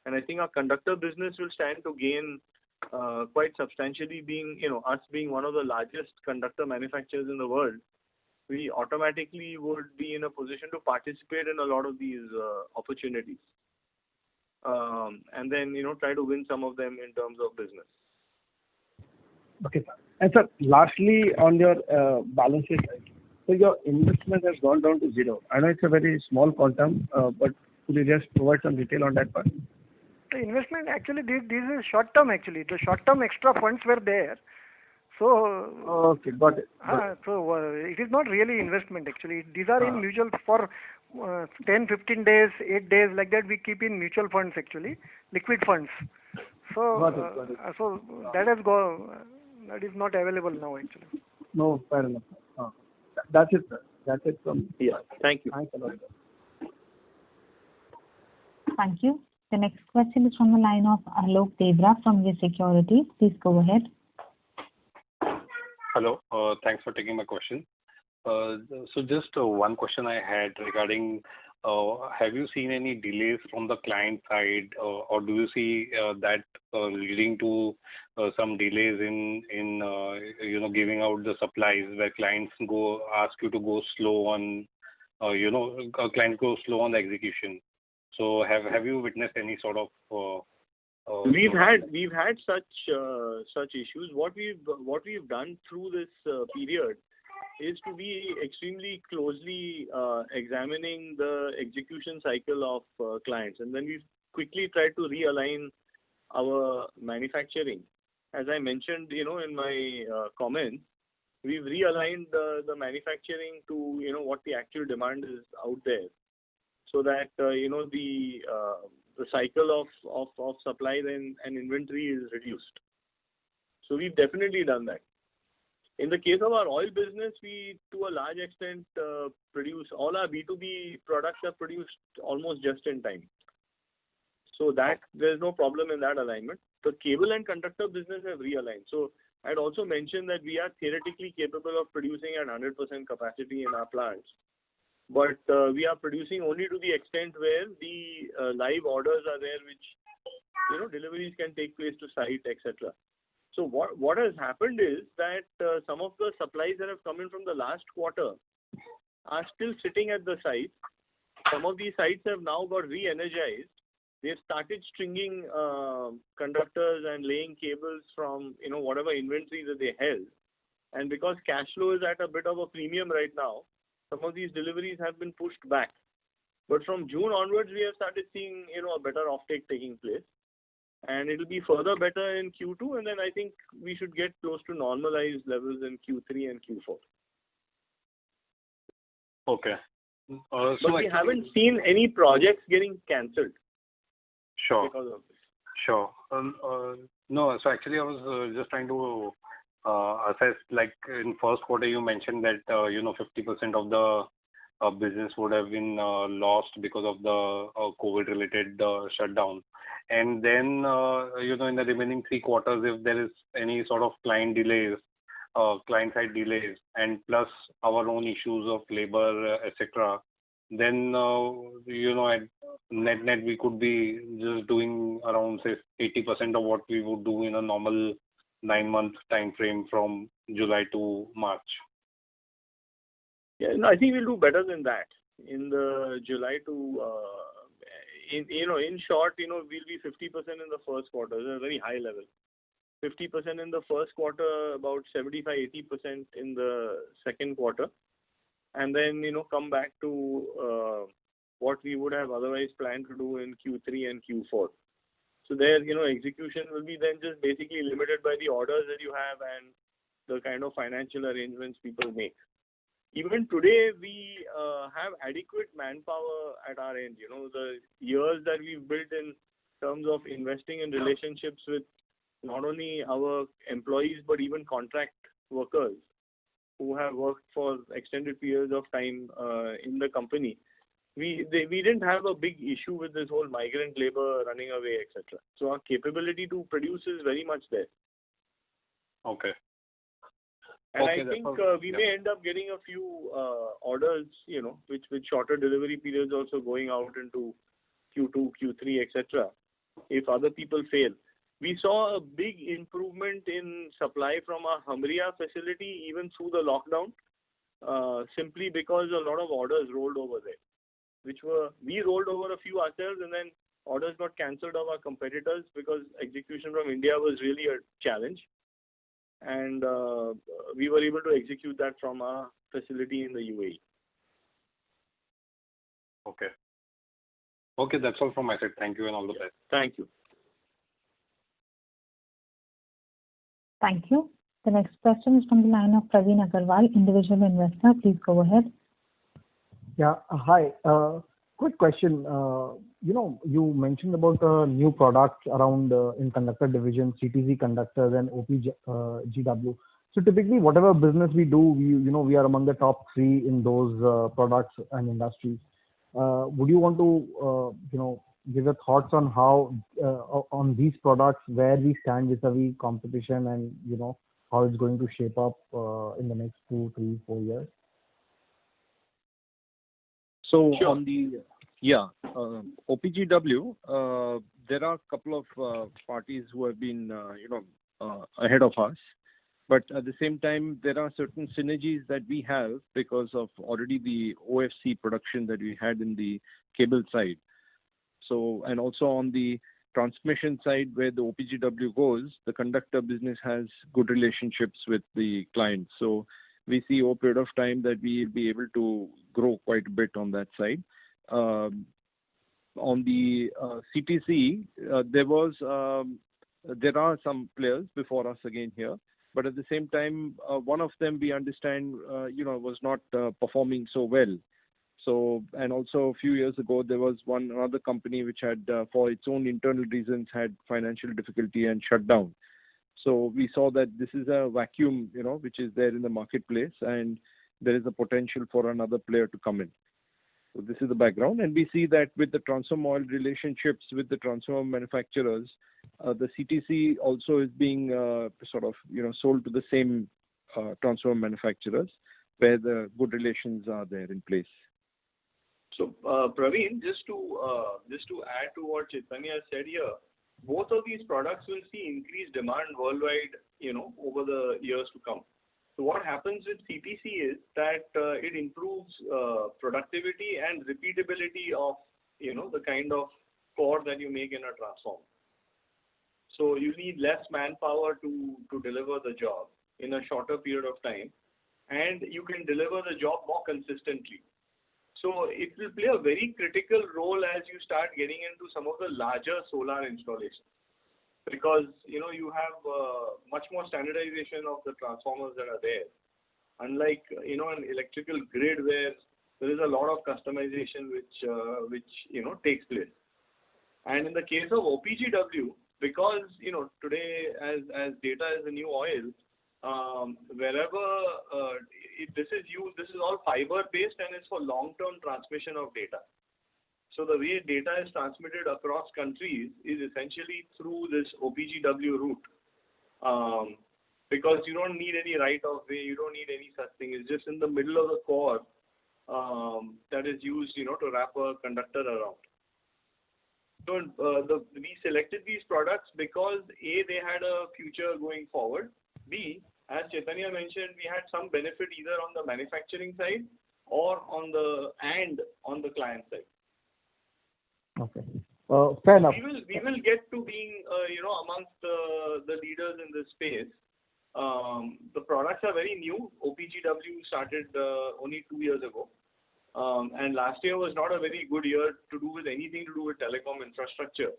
And I think our conductor business will stand to gain quite substantially, being us being one of the largest conductor manufacturers in the world. We automatically would be in a position to participate in a lot of these opportunities, and then try to win some of them in terms of business. Okay, sir. And sir, lastly, on your balance sheet, so your investment has gone down to zero. I know it's a very small quantum, but could you just provide some detail on that part? The investment actually, this is short term actually. The short term extra funds were there. So, okay, got it. It is not really investment actually. These are in mutual for 10, 15 days, 8 days like that. We keep in mutual funds actually, liquid funds. So, Got it. So that has gone. That is not available now actually. No, fair enough. That's it, sir. That's it from me. Yeah. Thank you. Thanks a lot. Thank you. The next question is from the line of Alok Devra from Yes Securities. Please go ahead. Hello. Thanks for taking my question. So just one question I had regarding, have you seen any delays from the client side, or do you see that leading to some delays in giving out the supplies, where clients ask you to go slow on, clients go slow on the execution? So have you witnessed any sort of? We've had such issues. What we've done through this period is to be extremely closely examining the execution cycle of clients, and then we've quickly tried to realign our manufacturing. As I mentioned, in my comments, we've realigned the manufacturing to what the actual demand is out there, so that the cycle of supply and inventory is reduced. So we've definitely done that. In the case of our oil business, we to a large extent produce all our B2B products are produced almost just in time. So that there's no problem in that alignment. The cable and conductor business have realigned. So I'd also mentioned that we are theoretically capable of producing at 100% capacity in our plants. But we are producing only to the extent where the live orders are there, which deliveries can take place to site, etc. So what has happened is that some of the supplies that have come in from the last quarter are still sitting at the site. Some of these sites have now got re-energized. They've started stringing conductors and laying cables from whatever inventory that they held. And because cash flow is at a bit of a premium right now, some of these deliveries have been pushed back. But from June onwards, we have started seeing a better offtake taking place. And it will be further better in Q2, and then I think we should get close to normalized levels in Q3 and Q4. Okay. But we haven't seen any projects getting cancelled. Sure. Because of this. Sure. No, so actually I was just trying to assess, like in first quarter you mentioned that 50% of the business would have been lost because of the COVID-related shutdown. And then, in the remaining 3 quarters, if there is any sort of client side delays, and plus our own issues of labor, etc., then, at net we could be just doing around, say, 80% of what we would do in a normal 9-month time frame from July to March. Yeah, no, I think we'll do better than that. In the July to, in short, we'll be 50% in the first quarter. It's a very high level. 50% in the first quarter, about 75-80% in the second quarter. And then, come back to what we would have otherwise planned to do in Q3 and Q4. So there, execution will be then just basically limited by the orders that you have and the kind of financial arrangements people make. Even today, we have adequate manpower at our end. The years that we've built in terms of investing in relationships with not only our employees but even contract workers who have worked for extended periods of time in the company. We didn't have a big issue with this whole migrant labor running away, etc. So our capability to produce is very much there. Okay. And okay, I think we may end up getting a few orders, with shorter delivery periods also going out into Q2, Q3, etc. if other people fail. We saw a big improvement in supply from our Hamria facility even through the lockdown, simply because a lot of orders rolled over there. We rolled over a few ourselves, and then orders got cancelled of our competitors because execution from India was really a challenge. And we were able to execute that from our facility in the UAE. Okay. Okay, that's all from my side. Thank you and all the best. Thank you. Thank you. The next question is from the line of Praveen Agarwal, individual investor. Please go ahead. Yeah. Hi. Quick question. You mentioned about new products around in conductor division, CTC conductors and OPGW. So typically, whatever business we do, we are among the top 3 in those products and industries. Would you want to, give your thoughts on how on these products, where we stand vis-a-vis competition, and how it's going to shape up in the next 2, 3, 4 years? So Sure. on the OPGW, there are a couple of parties who have been ahead of us, but at the same time there are certain synergies that we have because of already the OFC production that we had in the cable side. So, and also on the transmission side where the OPGW goes, the conductor business has good relationships with the clients. So we see over a period of time that we will be able to grow quite a bit on that side. On the CTC, there are some players before us again here, but at the same time, one of them we understand, was not performing so well. So, and also a few years ago, there was another company which had, for its own internal reasons, had financial difficulty and shut down. So we saw that this is a vacuum, which is there in the marketplace, and there is a potential for another player to come in. So this is the background, and we see that with the transformer oil relationships with the transformer manufacturers, the CTC also is being sold to the same transformer manufacturers, where the good relations are there in place. So, Praveen, just to add to what Chaitanya said here, both of these products will see increased demand worldwide, over the years to come. So what happens with CTC is that it improves productivity and repeatability of, the kind of core that you make in a transformer. So you need less manpower to deliver the job in a shorter period of time, and you can deliver the job more consistently. So it will play a very critical role as you start getting into some of the larger solar installations, because you have much more standardization of the transformers that are there. Unlike an electrical grid where there is a lot of customization which takes place. And in the case of OPGW, because today as data is the new oil, wherever this is used, this is all fiber based and it's for long-term transmission of data. So the way data is transmitted across countries is essentially through this OPGW route, because you don't need any right of way, you don't need any such thing. It's just in the middle of the core that is used, to wrap a conductor around. So we selected these products because A, they had a future going forward. B, as Chaitanya mentioned, we had some benefit either on the manufacturing side or on the client side. Okay. Fair enough. We will get to being amongst the leaders in this space. The products are very new. OPGW started only 2 years ago, and last year was not a very good year to do with anything to do with telecom infrastructure.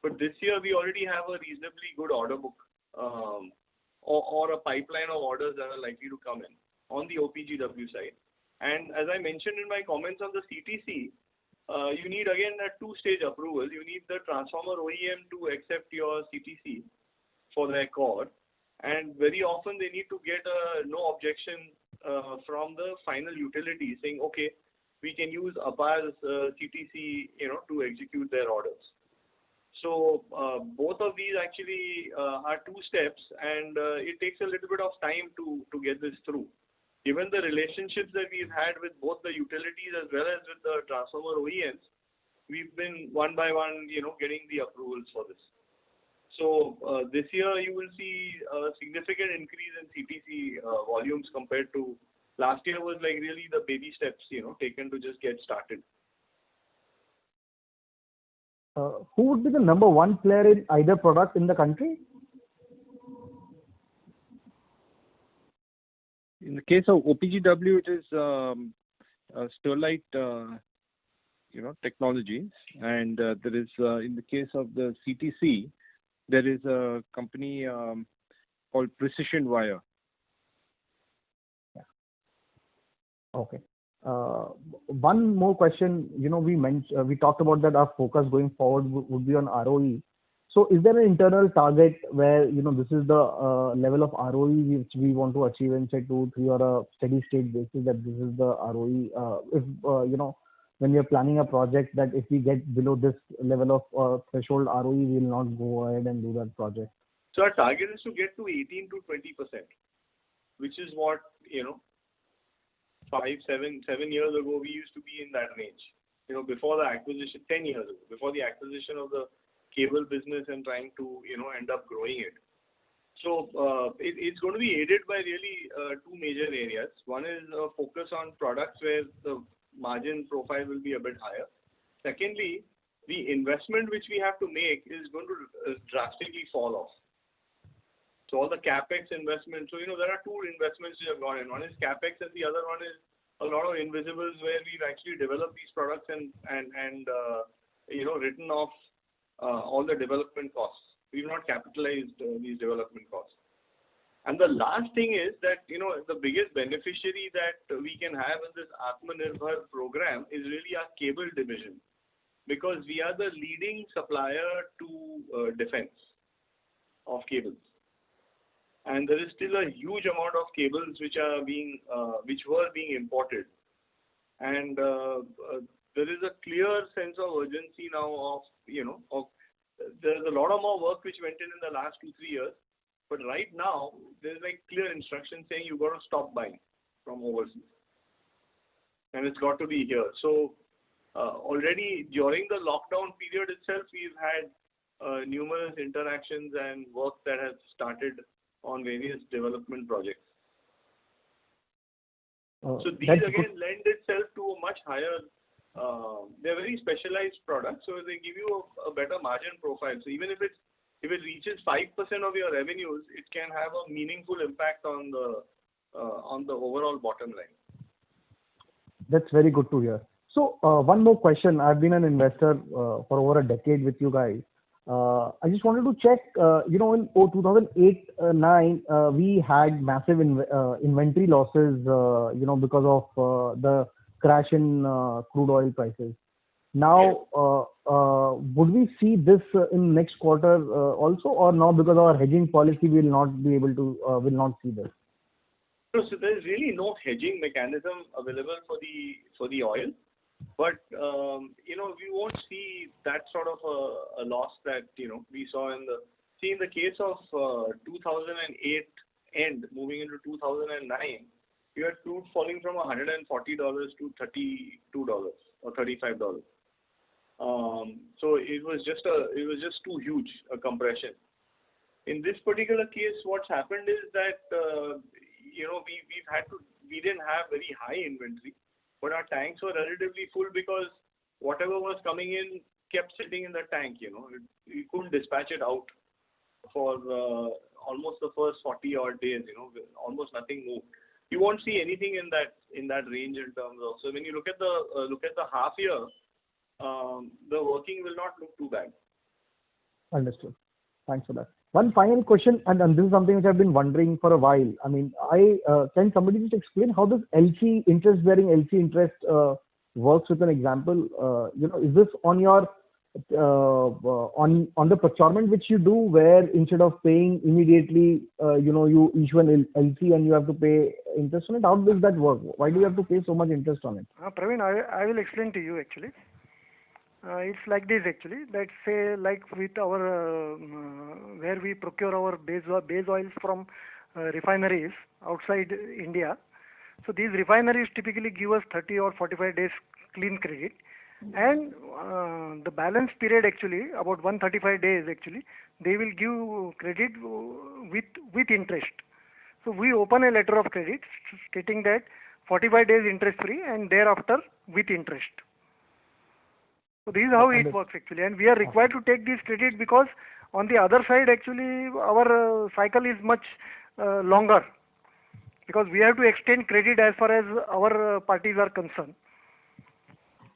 But this year we already have a reasonably good order book or a pipeline of orders that are likely to come in on the OPGW side. And as I mentioned in my comments on the CTC, you need again a two-stage approval. You need the transformer OEM to accept your CTC for their core, and very often they need to get a no objection from the final utility saying, okay, we can use Apar's CTC, to execute their orders. So both of these actually are two steps, and it takes a little bit of time to get this through. Given the relationships that we've had with both the utilities as well as with the transformer OEMs, we've been one by one, getting the approvals for this. So this year you will see a significant increase in CTC volumes compared to last year. Was like really the baby steps, taken to just get started. Who would be the number one player in either product in the country? In the case of OPGW, it is Sterlite, Technologies, and there is in the case of the CTC, there is a company called Precision Wire. Yeah. Okay. One more question. We talked about that our focus going forward would be on ROE. So is there an internal target where, this is the level of ROE which we want to achieve in say 2, 3 or a steady state basis, that this is the ROE? If, when we are planning a project, that if we get below this level of threshold ROE, we will not go ahead and do that project. So our target is to get to 18 to 20%, which is what, 7 years ago, we used to be in that range. Before the acquisition, 10 years ago, before the acquisition of the cable business and trying to, end up growing it. So it's going to be aided by really two major areas. One is a focus on products where the margin profile will be a bit higher. Secondly, the investment which we have to make is going to drastically fall off. So all the capex investment. So there are two investments which have gone in. One is capex, and the other one is a lot of invisibles where we've actually developed these products and written off all the development costs. We've not capitalized these development costs. And the last thing is that the biggest beneficiary that we can have in this Atmanirbhar program is really our cable division, because we are the leading supplier to defense of cables. And there is still a huge amount of cables which were being imported, and there is a clear sense of urgency now there's a lot of more work which went in the last 2-3 years, but right now there's like clear instruction saying you've got to stop buying from overseas, and it's got to be here. So already during the lockdown period itself, we've had numerous interactions and work that has started on various development projects. So these again lend itself to a much higher, they're very specialized products, so they give you a better margin profile. So even if it reaches 5% of your revenues, it can have a meaningful impact on the overall bottom line. That's very good to hear. So one more question. I've been an investor for over a decade with you guys. I just wanted to check, in 2008-9, we had massive inventory losses, because of the crash in crude oil prices. Now, would we see this in next quarter also, or now because our hedging policy will not be able to, will not see this? So there's really no hedging mechanism available for the oil. But, we won't see that sort of a loss that, we saw in the case of 2008 end, moving into 2009, you had crude falling from $140 to $32 or $35. So it was just too huge a compression. In this particular case, what's happened is that, we didn't have very high inventory, but our tanks were relatively full because whatever was coming in kept sitting in the tank. We couldn't dispatch it out for almost the first 40 odd days. Almost nothing moved. You won't see anything in that range in terms of. So when you look at the half year, the working will not look too bad. Understood. Thanks for that. One final question, and this is something which I've been wondering for a while. I mean, can somebody just explain how this LC interest-bearing LC interest works with an example? Is this on your on the procurement which you do, where instead of paying immediately, you issue an LC and you have to pay interest on it? How does that work? Why do you have to pay so much interest on it? Praveen, I will explain to you actually. It's like this actually. Let's say like with our where we procure our base oils from refineries outside India. So these refineries typically give us 30 or 45 days clean credit, and the balance period actually about 135 days actually they will give credit with interest. So we open a letter of credit stating that 45 days interest free and thereafter with interest. So this is how it works actually, and we are required to take this credit because on the other side actually our cycle is much longer, because we have to extend credit as far as our parties are concerned.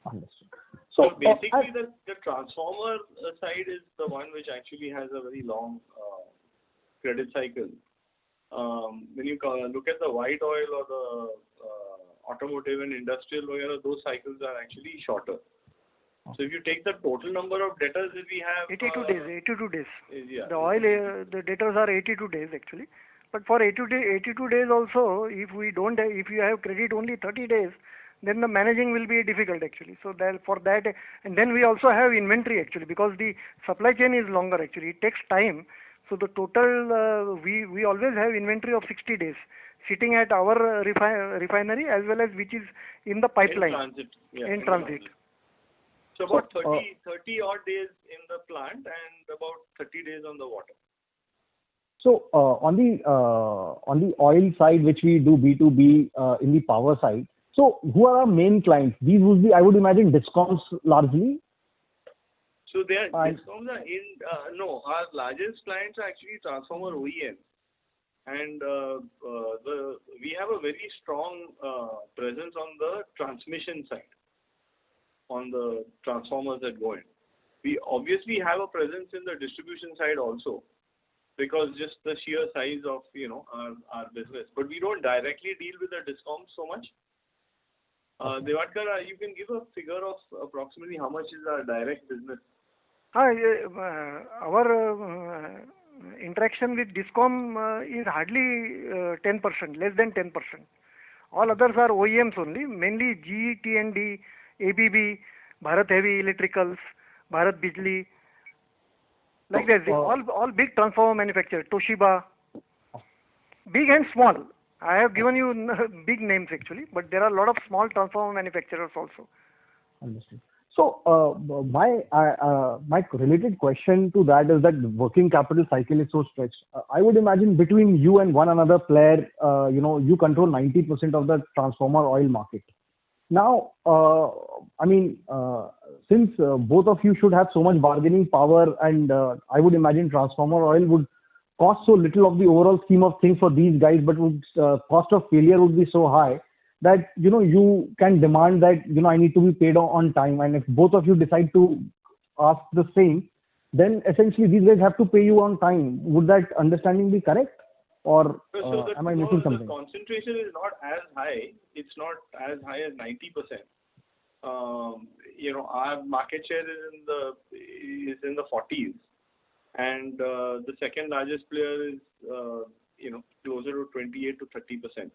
Understood. So basically the transformer side is the one which actually has a very long credit cycle. When you look at the white oil or the automotive and industrial oil, those cycles are actually shorter. So if you take the total number of debtors that we have, 82 days. Yeah. The oil, the debtors are 82 days actually. But for 82 days also, if you have credit only 30 days, then the managing will be difficult actually. So for that, and then we also have inventory actually, because the supply chain is longer actually. It takes time. So the total, we always have inventory of 60 days sitting at our refinery as well as which is in the pipeline. In transit. So about 30 odd days in the plant and about 30 days on the water. So on the oil side, which we do B2B in the power side, so who are our main clients? These would be, I would imagine, DISCOMs largely. So they are DISCOMs are in no, our largest clients are actually transformer OEMs, and we have a very strong presence on the transmission side, on the transformers that go in. We obviously have a presence in the distribution side also, because just the sheer size of our business. But we don't directly deal with the DISCOMs so much. Devadkar, you can give a figure of approximately how much is our direct business? Our interaction with DISCOM is hardly 10%, less than 10%. All others are OEMs only, mainly GE, T&D, ABB, Bharat Heavy Electricals, Bharat Bijli, like that. All big transformer manufacturers, Toshiba, big and small. I have given you big names actually, but there are a lot of small transformer manufacturers also. Understood. So my related question to that is that working capital cycle is so stretched. I would imagine between you and one another player, you control 90% of the transformer oil market. Now, since both of you should have so much bargaining power, and I would imagine transformer oil would cost so little of the overall scheme of things for these guys, but cost of failure would be so high that you can demand that I need to be paid on time, and if both of you decide to ask the same, then essentially these guys have to pay you on time. Would that understanding be correct? Or am I missing something? The concentration is not as high. It's not as high as 90%. Our market share is in the 40s, and the second largest player is closer to 28 to 30%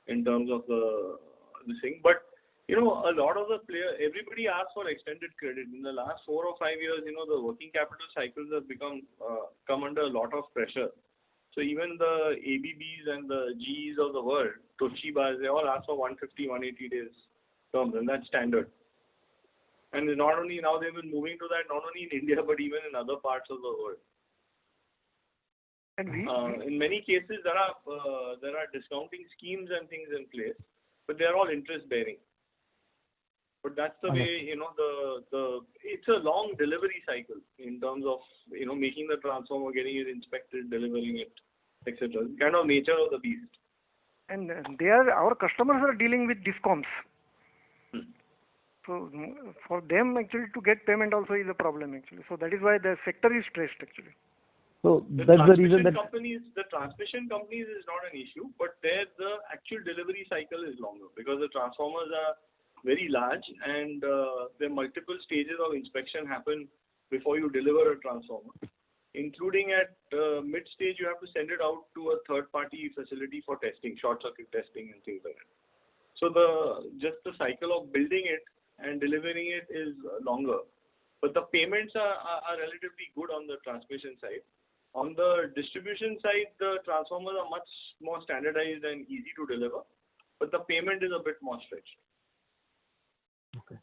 in terms of the thing. But a lot of the players, everybody asks for extended credit. In the last 4 or 5 years, the working capital cycles have come under a lot of pressure. So even the ABBs and the GEs of the world, Toshibas, they all ask for 150, 180 days terms, and that's standard. And not only now, they've been moving to that not only in India but even in other parts of the world. And in many cases, there are discounting schemes and things in place, but they are all interest bearing. But that's the way, it's a long delivery cycle in terms of, making the transformer, getting it inspected, delivering it, etc. Kind of nature of the beast. And our customers are dealing with DISCOMs. So for them actually to get payment also is a problem actually. So that is why the sector is stressed actually. So that's the reason that the transmission companies is not an issue, but there the actual delivery cycle is longer because the transformers are very large and there are multiple stages of inspection happen before you deliver a transformer. Including at mid stage, you have to send it out to a third party facility for testing, short circuit testing and things like that. So just the cycle of building it and delivering it is longer. But the payments are relatively good on the transmission side. On the distribution side, the transformers are much more standardized and easy to deliver, but the payment is a bit more stretched. Okay.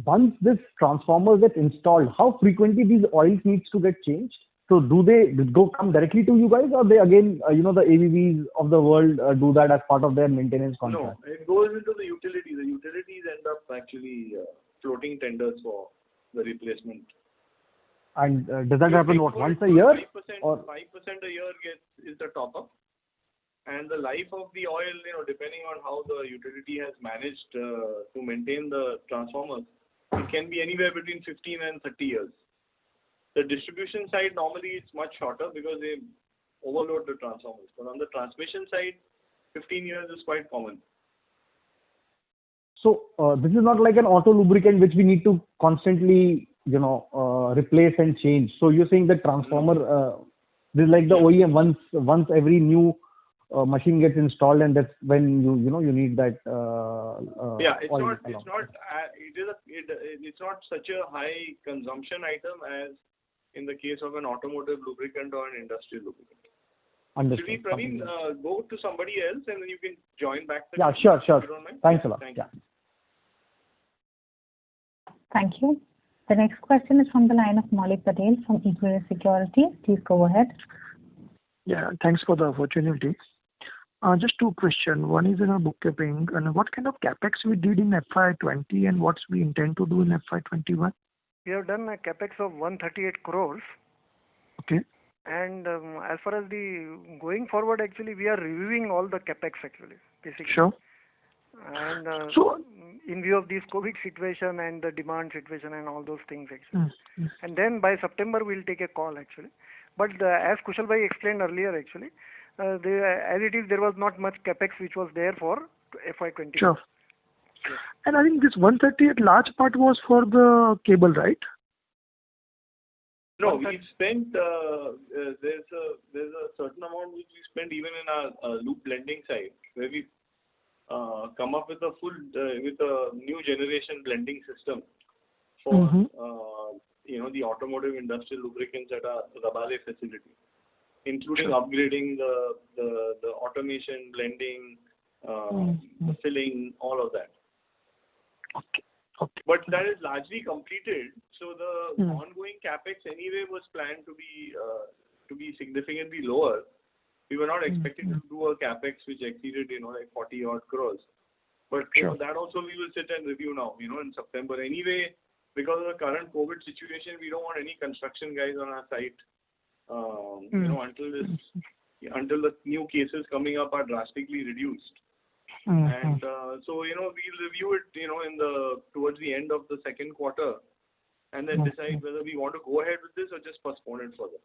Once this transformer gets installed, how frequently these oils needs to get changed? So do they come directly to you guys, or they again, the ABBs of the world do that as part of their maintenance contract? No, it goes into the utilities. The utilities end up actually floating tenders for the replacement. And does that happen once a year? 5% a year is the top up, and the life of the oil, depending on how the utility has managed to maintain the transformers, it can be anywhere between 15 and 30 years. The distribution side normally it's much shorter because they overload the transformers, but on the transmission side, 15 years is quite common. So this is not like an auto lubricant which we need to constantly replace and change. So you're saying the transformer, this is like the OEM once every new machine gets installed, and that's when you need that. It's not such a high consumption item as in the case of an automotive lubricant or an industrial lubricant. Understood. Should we, Praveen, go to somebody else and then you can join back? Yeah, sure. Thanks a lot. Thank you. Thank you. The next question is from the line of Maulik Patel from Equirus Securities. Please go ahead. Yeah, thanks for the opportunity. Just two questions. One is in our bookkeeping, and what kind of capex we did in FY20 and what we intend to do in FY21? We have done a capex of 138 crores. Okay. And as far as the going forward, actually, we are reviewing all the capex actually, basically. Sure. And so, in view of this COVID situation and the demand situation and all those things actually. And then by September we'll take a call actually. But as Kushal Bhai explained earlier actually, as it is, there was not much capex which was there for FY20. Sure. Yeah. And I think this 138 large part was for the cable, right? No, we've spent, there's a certain amount which we spent even in our loop blending side, where we've come up with a with a new generation blending system for, the automotive industrial lubricants at our Rabale facility, including upgrading the automation, blending, the filling, all of that. Okay. But that is largely completed. So the ongoing capex anyway was planned to be significantly lower. We were not expecting to do a capex which exceeded, like 40 odd crores. But that also we will sit and review now, in September. Anyway, because of the current COVID situation, we don't want any construction guys on our site, until the new cases coming up are drastically reduced. And so, we'll review it, towards the end of the second quarter, and then decide whether we want to go ahead with this or just postpone it further.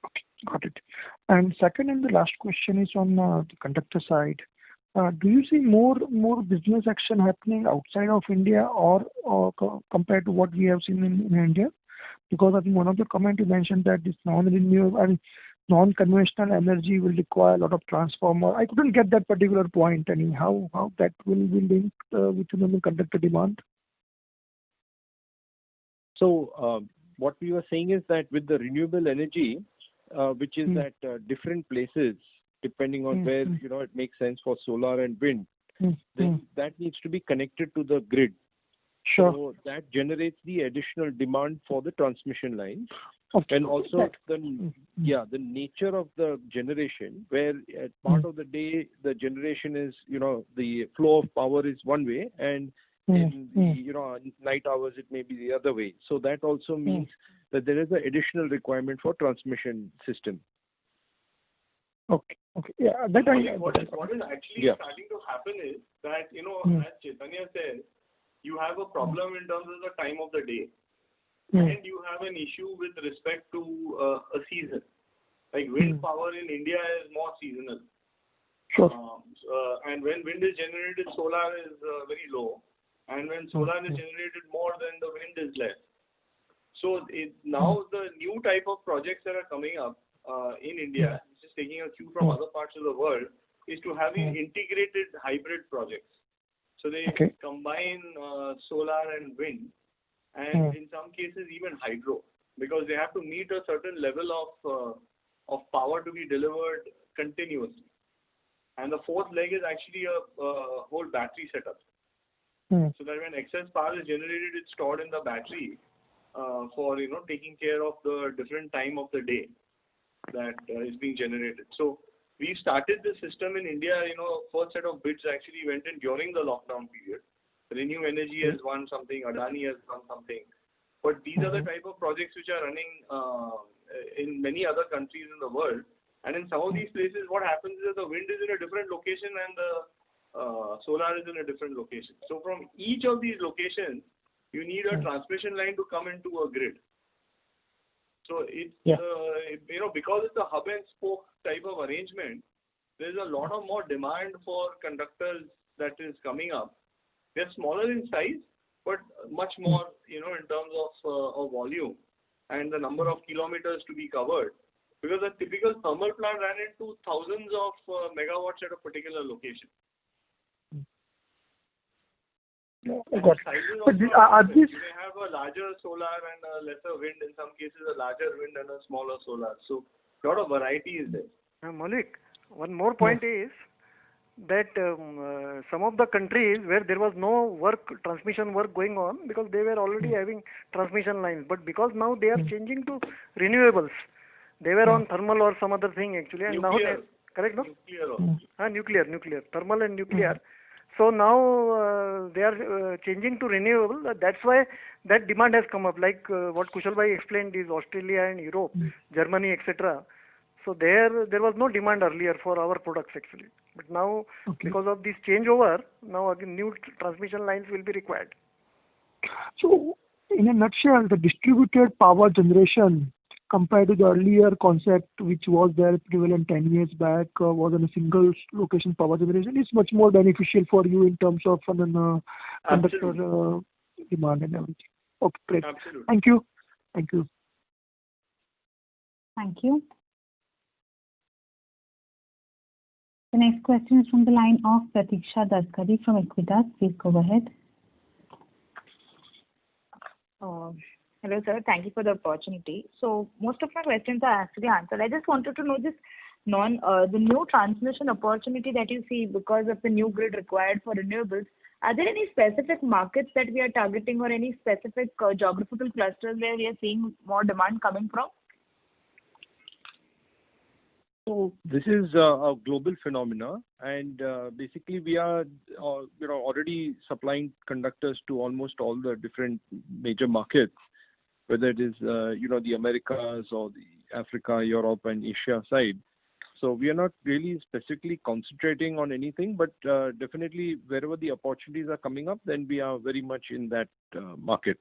Okay, got it. And second and the last question is on the conductor side. Do you see more business action happening outside of India or compared to what we have seen in India? Because I think one of the comments you mentioned that this non-renewable and non-conventional energy will require a lot of transformer. I couldn't get that particular point. I mean, how that will link with the conductor demand? So what we were saying is that with the renewable energy, which is at different places, depending on where it makes sense for solar and wind, then that needs to be connected to the grid. Sure. So that generates the additional demand for the transmission lines. Okay. And also the nature of the generation, where at part of the day the generation is, the flow of power is one way, and in the night hours it may be the other way. So that also means that there is an additional requirement for transmission system. Okay. Okay. Yeah, that What is actually starting to happen is that, as Chaitanya said, you have a problem in terms of the time of the day. And you have an issue with respect to a season. Like wind power in India is more seasonal. Sure. And when wind is generated, solar is very low. And when solar is generated more, then the wind is less. So now the new type of projects that are coming up in India, just taking a cue from other parts of the world, is to have integrated hybrid projects. So they combine solar and wind, and in some cases even hydro, because they have to meet a certain level of power to be delivered continuously. And the fourth leg is actually a whole battery setup. So that when excess power is generated, it's stored in the battery for taking care of the different time of the day that is being generated. So we started this system in India. First set of bids actually went in during the lockdown period. Renew Energy has won something, Adani has won something. But these are the type of projects which are running in many other countries in the world. And in some of these places, what happens is that the wind is in a different location and the solar is in a different location. So from each of these locations, you need a transmission line to come into a grid. So it's because it's a hub and spoke type of arrangement, there's a lot of more demand for conductors that is coming up. They're smaller in size, but much more, in terms of volume and the number of kilometers to be covered. Because a typical thermal plant ran into thousands of megawatts at a particular location. Got it. But are these... They have a larger solar and a lesser wind, in some cases a larger wind and a smaller solar. So a lot of variety is there. Malik, one more point is that some of the countries where there was no transmission work going on, because they were already having transmission lines, but because now they are changing to renewables. They were on thermal or some other thing actually, and nuclear. Now correct, no? Nuclear. Nuclear, thermal and nuclear. So now they are changing to renewable. That's why that demand has come up. Like what Kushal bhai explained is Australia and Europe, Germany, etc. So there was no demand earlier for our products actually. But now because of this changeover, now again new transmission lines will be required. So in a nutshell, the distributed power generation compared to the earlier concept which was there prevalent 10 years back was in a single location power generation is much more beneficial for you in terms of conductor demand and everything. Okay, great. Absolutely. Thank you. Thank you. Thank you. The next question is from the line of Pratiksha Daskari from Equitas. Please go ahead. Hello, sir. Thank you for the opportunity. So most of my questions are actually answered. I just wanted to know this the new transmission opportunity that you see because of the new grid required for renewables. Are there any specific markets that we are targeting or any specific geographical clusters where we are seeing more demand coming from? So this is a global phenomena, and basically we are already supplying conductors to almost all the different major markets, whether it is the Americas or the Africa, Europe, and Asia side. So we are not really specifically concentrating on anything, but definitely wherever the opportunities are coming up, then we are very much in that market.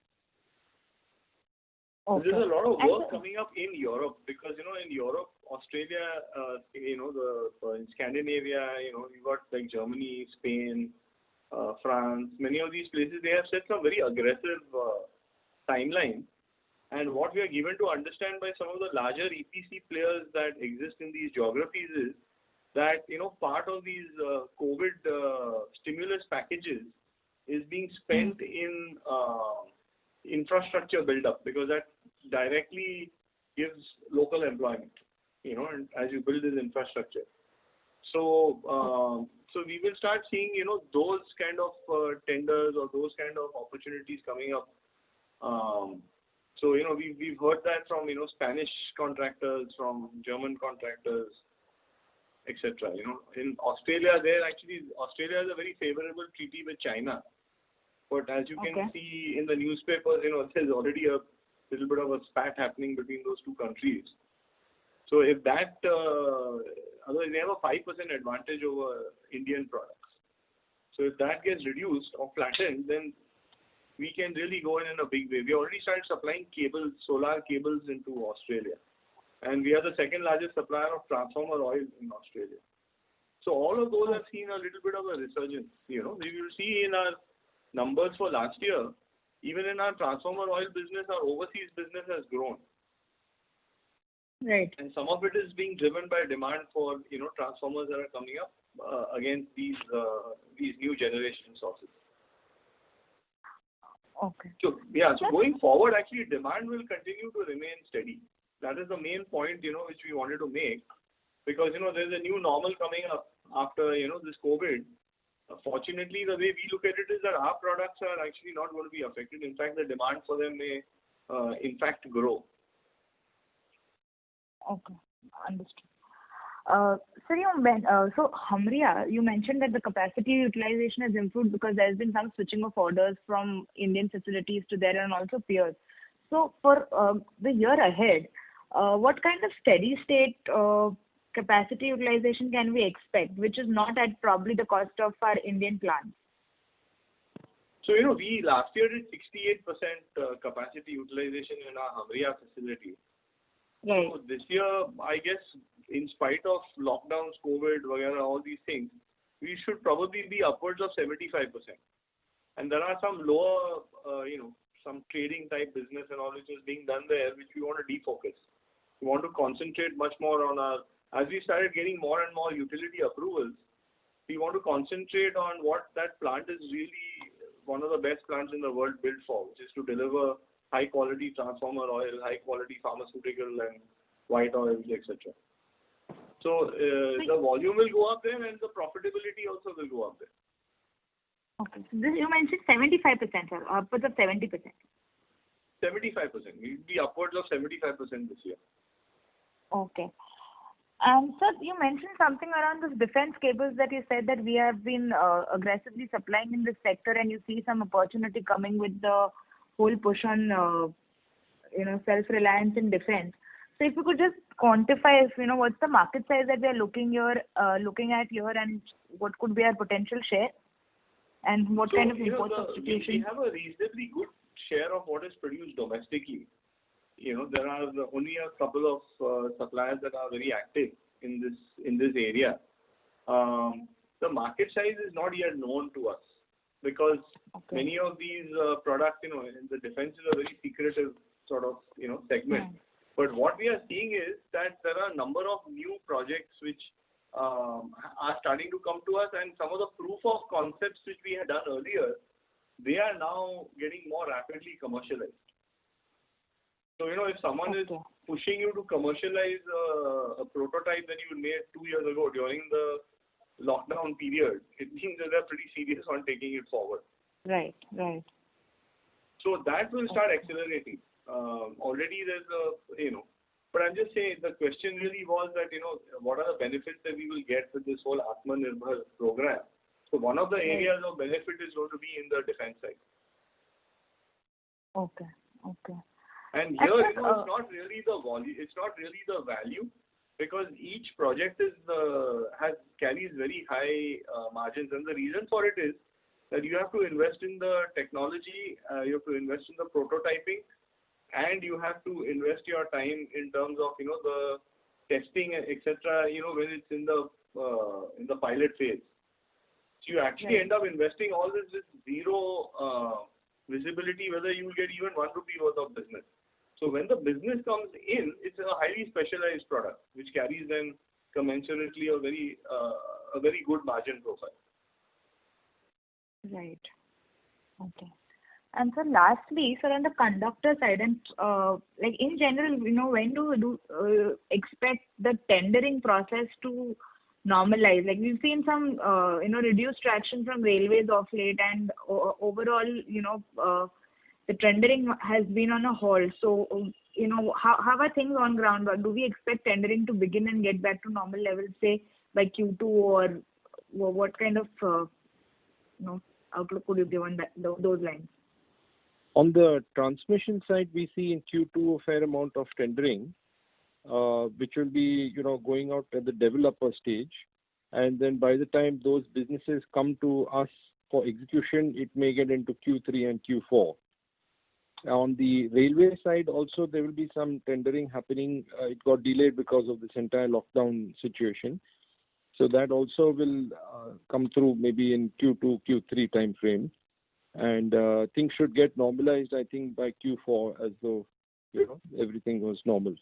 Okay. There's a lot of work coming up in Europe because in Europe, Australia, in Scandinavia, you've got like Germany, Spain, France. Many of these places they have set some very aggressive timelines. And what we are given to understand by some of the larger EPC players that exist in these geographies is that part of these COVID stimulus packages is being spent in infrastructure build-up because that directly gives local employment, and as you build this infrastructure. So we will start seeing, those kind of tenders or those kind of opportunities coming up. So, we've heard that from, Spanish contractors, from German contractors, etc. In Australia, Australia has a very favorable treaty with China. But as you can see in the newspapers, there's already a little bit of a spat happening between those two countries. So if that Otherwise, they have a 5% advantage over Indian products. So if that gets reduced or flattened, then we can really go in a big way. We already started supplying cables, solar cables into Australia. And we are the second largest supplier of transformer oil in Australia. So all of those have seen a little bit of a resurgence. We will see in our numbers for last year, even in our transformer oil business, our overseas business has grown. Right. And some of it is being driven by demand for, transformers that are coming up against these new generation sources. Okay. So going forward, actually, demand will continue to remain steady. That is the main point, which we wanted to make, because, there's a new normal coming up after, this COVID. Fortunately, the way we look at it is that our products are actually not going to be affected. In fact, the demand for them may, in fact, grow. Okay, understood. So Hamria, you mentioned that the capacity utilization has improved because there has been some switching of orders from Indian facilities to there and also peers. So for the year ahead, what kind of steady state capacity utilization can we expect, which is not at probably the cost of our Indian plants? So, we last year did 68% capacity utilization in our Hamria facility. Right. So this year, I guess, in spite of lockdowns, COVID, all these things, we should probably be upwards of 75%. And there are some lower, some trading type business and all which is being done there, which we want to defocus. We want to concentrate much more on as we started getting more and more utility approvals, we want to concentrate on what that plant is really one of the best plants in the world built for, which is to deliver high quality transformer oil, high quality pharmaceutical and white oils, etc. So the volume will go up there and the profitability also will go up there. Okay. So this, you mentioned 75%, sir, upwards of 70%. 75%. We'll be upwards of 75% this year. Okay. And sir, you mentioned something around this defense cables that you said that we have been aggressively supplying in this sector, and you see some opportunity coming with the whole push on self-reliance in defense. So if you could just quantify, what's the market size that we are looking at here, and what could be our potential share, and what kind of import substitution? We have a reasonably good share of what is produced domestically. There are only a couple of suppliers that are very active in this area. The market size is not yet known to us because many of these products, in the defense is a very secretive sort of segment. But what we are seeing is that there are a number of new projects which are starting to come to us, and some of the proof of concepts which we had done earlier, they are now getting more rapidly commercialized. So, if someone is pushing you to commercialize a prototype that you made 2 years ago during the lockdown period, it means that they're pretty serious on taking it forward. Right. So that will start accelerating. Already there's but I'm just saying the question really was that, what are the benefits that we will get with this whole Atmanirbhar program? So one of the areas of benefit is going to be in the defense side. Okay. And here, it's not really the volume, it's not really the value, because each project carries very high margins, and the reason for it is that you have to invest in the technology, you have to invest in the prototyping, and you have to invest your time in terms of the testing, etc. When it's in the pilot phase. So you actually end up investing all this with zero visibility whether you will get even 1 rupee worth of business. So when the business comes in, it's a highly specialized product which carries then commensurately a very good margin profile. Right. Okay. And so lastly, sir, on the conductor side, and in general, when do we expect the tendering process to normalize? Like we've seen some reduced traction from railways of late, and overall, the tendering has been on a halt. So, how are things on ground? Do we expect tendering to begin and get back to normal levels, say, by Q2, or what kind of outlook could you give on those lines? On the transmission side, we see in Q2 a fair amount of tendering. which will be, going out at the developer stage. And then by the time those businesses come to us for execution, it may get into Q3 and Q4. On the railway side also, there will be some tendering happening. It got delayed because of this entire lockdown situation. So that also will come through maybe in Q2, Q3 time frame. And things should get normalized, I think, by Q4 as though, everything was normal.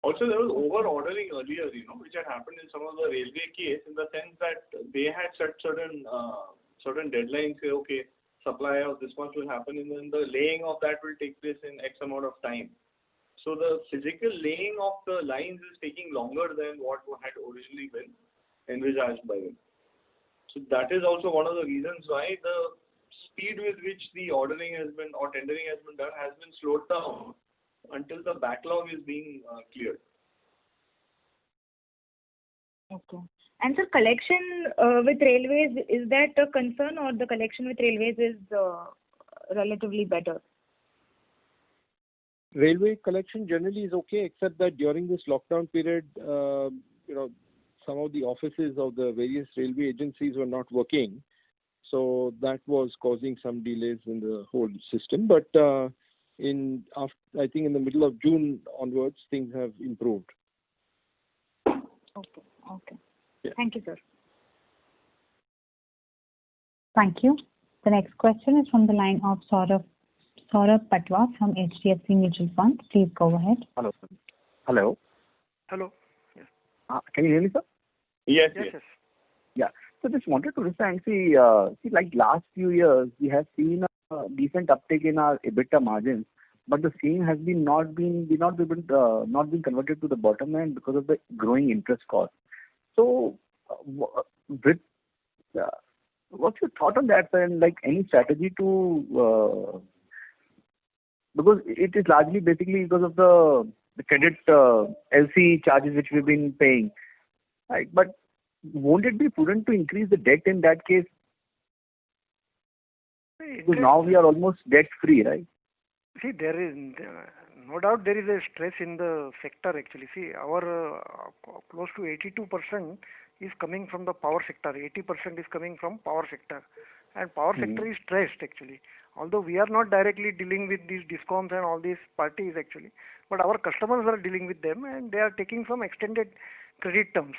Also, there was over-ordering earlier, which had happened in some of the railway case, in the sense that they had set certain deadlines, say, okay, supply of this much will happen, and then the laying of that will take place in X amount of time. So the physical laying of the lines is taking longer than what had originally been envisaged by them. So that is also one of the reasons why the speed with which the ordering has been or tendering has been done has been slowed down until the backlog is being cleared. Okay. And so collection with railways, is that a concern, or the collection with railways is relatively better? Railway collection generally is okay, except that during this lockdown period, some of the offices of the various railway agencies were not working. So that was causing some delays in the whole system. But I think in the middle of June onwards, things have improved. Okay. Yeah. Thank you, sir. Thank you. The next question is from the line of Saurabh Patwa from HDFC Mutual Fund. Please go ahead. Hello, sir. Hello. Yes. Can you hear me, sir? Yes. Yeah. So just wanted to understand, see, like last few years, we have seen a decent uptick in our EBITDA margins, but the same has not been converted to the bottom line because of the growing interest cost. So, what's your thought on that, and like any strategy to because it is largely basically because of the credit LC charges which we've been paying, right? But won't it be prudent to increase the debt in that case? Because now we are almost debt free, right? See, there is no doubt there is a stress in the sector actually. See, our close to 82% is coming from the power sector. 80% is coming from power sector, and power sector is stressed actually. Although we are not directly dealing with these discoms and all these parties actually, but our customers are dealing with them, and they are taking some extended credit terms.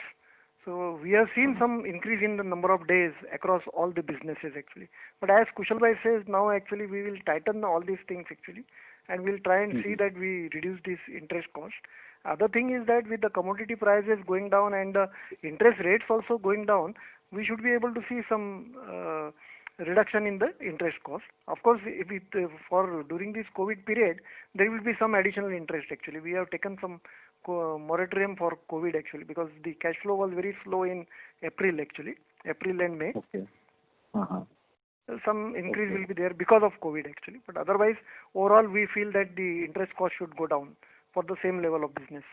So we have seen some increase in the number of days across all the businesses actually. But as Kushal Bhai says, now actually we will tighten all these things actually, and we'll try and see that we reduce this interest cost. Other thing is that with the commodity prices going down and the interest rates also going down, we should be able to see some reduction in the interest cost. Of course, if for during this COVID period, there will be some additional interest actually. We have taken some moratorium for COVID actually, because the cash flow was very slow in April and May. Okay. Some increase will be there because of COVID actually, but otherwise overall we feel that the interest cost should go down for the same level of business.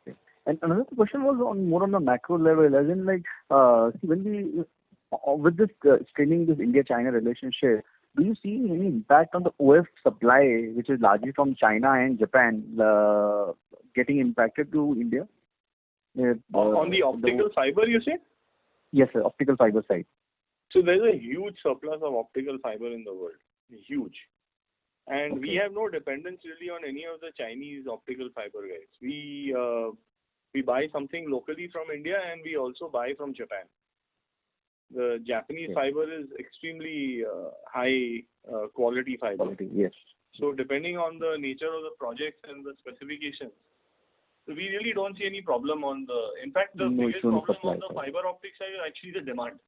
Okay. And another question was more on the macro level, as in like see, when we with this straining this India-China relationship, do you see any impact on the OF supply, which is largely from China and Japan, getting impacted to India? On the optical fiber, you say? Yes, sir, optical fiber side. So there's a huge surplus of optical fiber in the world, huge. And we have no dependence really on any of the Chinese optical fiber guys. We buy something locally from India, and we also buy from Japan. The Japanese fiber is extremely high quality fiber. Yes. So depending on the nature of the projects and the specifications, so we really don't see any problem on the. In fact, the biggest problem on the fiber optic side is actually the demand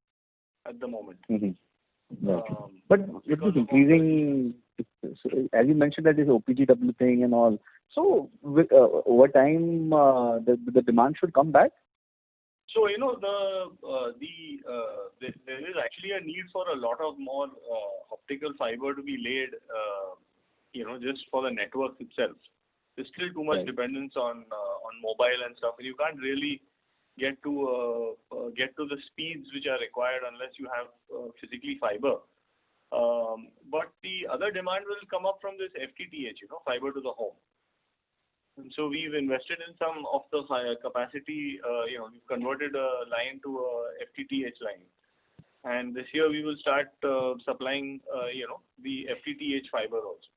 at the moment. Right. But it is increasing, as you mentioned, that is OPGW thing and all. So over time, the demand should come back. So there is actually a need for a lot of more optical fiber to be laid, just for the network itself. There's still too much dependence on mobile and stuff, and you can't really get to the speeds which are required unless you have physically fiber. But the other demand will come up from this FTTH, fiber to the home. And so we've invested in some of the capacity. We've converted a line to a FTTH line, and this year we will start supplying, the FTTH fiber also,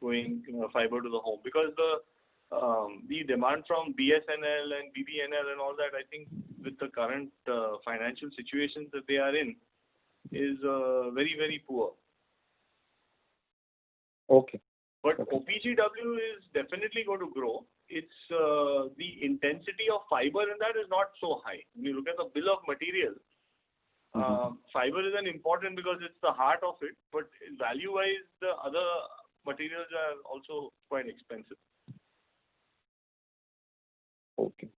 going fiber to the home, because the demand from BSNL and BBNL and all that, I think with the current financial situations that they are in, is very, very poor. Okay. But OPGW is definitely going to grow. It's the intensity of fiber in that is not so high. When you look at the bill of material, fiber is an important because it's the heart of it, but value-wise, the other materials are also quite expensive. Okay.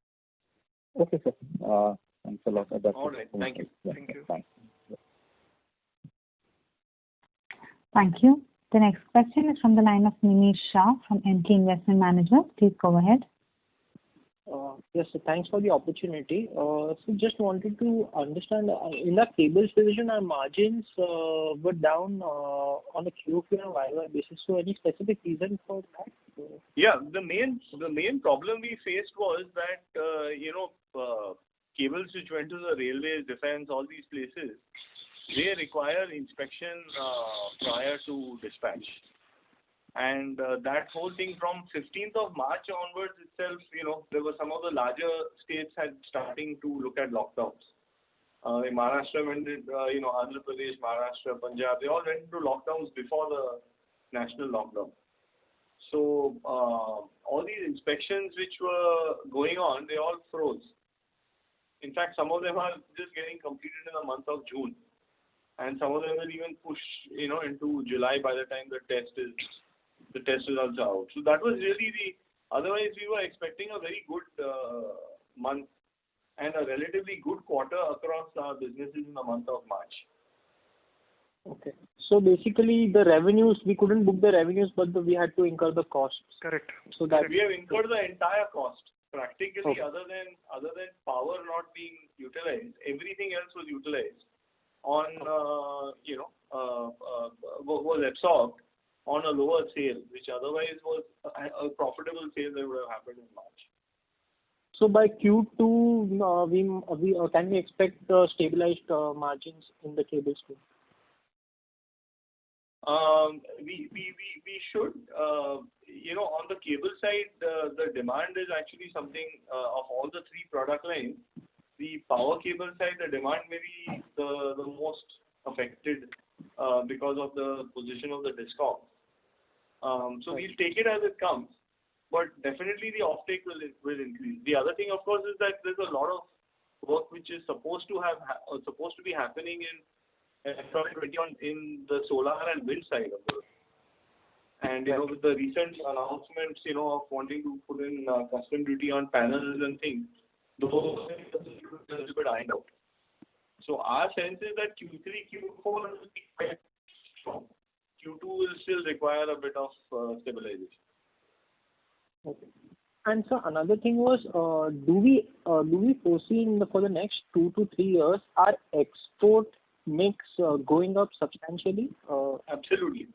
Okay, sir. Thanks a lot. All right. Thank you. Yeah. Thank you. Thanks. Thank you. The next question is from the line of Nimish Shah from MK Investment Managers. Please go ahead. Yes, sir. Thanks for the opportunity. So just wanted to understand, in the cables division, our margins were down on a QoQ and YY basis. So any specific reason for that? Yeah, the main problem we faced was that cables which went to the railways, defense, all these places, they require inspection prior to dispatch. And that whole thing from 15th of March onwards itself, there were some of the larger states had starting to look at lockdowns. In Maharashtra went into, Andhra Pradesh, Maharashtra, Punjab, they all went into lockdowns before the national lockdown. So all these inspections which were going on, they all froze. In fact, some of them are just getting completed in the month of June. And some of them will even push, into July by the time the test results are out. So that was really otherwise we were expecting a very good month and a relatively good quarter across our businesses in the month of March. Okay. So basically the revenues, we couldn't book the revenues, but we had to incur the costs. Correct. So that we have incurred the entire cost. Practically, okay. other than power not being utilized, everything else was utilized on, was absorbed on a lower sale, which otherwise was a profitable sale that would have happened in March. So by Q2, we can we expect stabilized margins in the cables too? We should. On the cable side, the demand is actually something of all the three product lines. The power cable side, the demand may be the most affected because of the position of the DISCOM. So we'll take it as it comes, but definitely the offtake will increase. The other thing, of course, is that there's a lot of work which is supposed to be happening in FY20 in the solar and wind side of it. And with the recent announcements, of wanting to put in custom duty on panels and things, those things are a little bit ironed out. So our sense is that Q3, Q4 will be quite strong. Q2 will still require a bit of stabilization. Okay. And so another thing was, do we foresee for the next 2 to 3 years our export mix going up substantially? Absolutely.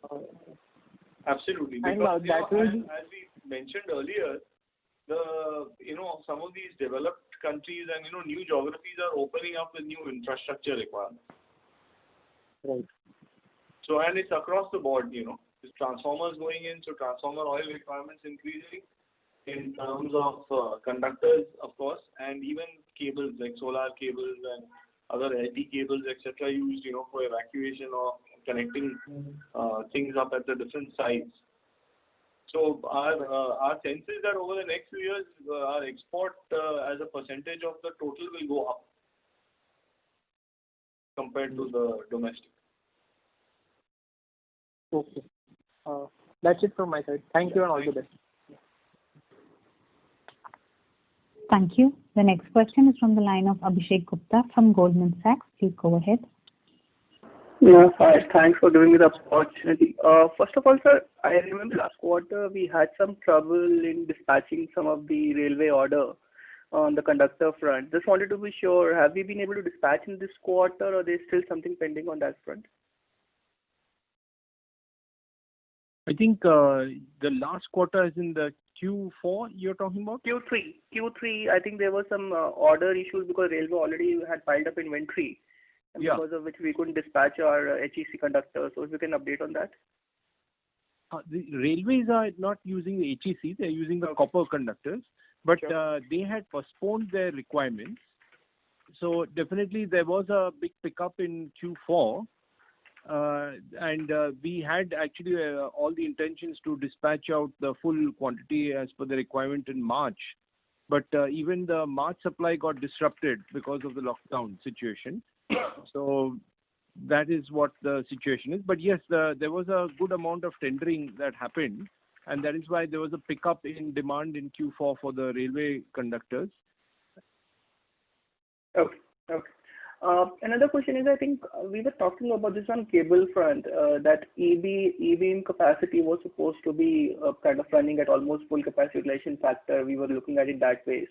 Absolutely. Because and that will as we mentioned earlier, some of these developed countries and new geographies are opening up with new infrastructure requirements. Right. So and it's across the board. There's transformers going in, so transformer oil requirements increasing in terms of conductors, of course, and even cables like solar cables and other LT cables, etc., used for evacuation or connecting things up at the different sites. So our sense is that over the next few years, our export as a percentage of the total will go up compared to the domestic. Okay. That's it from my side. Thank you and all the best. Thank you. The next question is from the line of Abhishek Gupta from Goldman Sachs. Please go ahead. Yeah, hi. Thanks for giving me the opportunity. First of all, sir, I remember last quarter we had some trouble in dispatching some of the railway order on the conductor front. Just wanted to be sure, have we been able to dispatch in this quarter or there's still something pending on that front? I think the last quarter, as in the Q4 you're talking about? Q3, I think there were some order issues because railway already had piled up inventory, and because of which we couldn't dispatch our HEC conductors. So if you can update on that. The railways are not using the HEC, they're using the copper conductors, but they had postponed their requirements. So definitely there was a big pickup in Q4, and we had actually all the intentions to dispatch out the full quantity as per the requirement in March. But even the March supply got disrupted because of the lockdown situation. So that is what the situation is. But yes, there was a good amount of tendering that happened, and that is why there was a pickup in demand in Q4 for the railway conductors. Okay. Another question is, I think we were talking about this on cable front, that E-beam capacity was supposed to be kind of running at almost full capacity utilization factor. We were looking at it that way.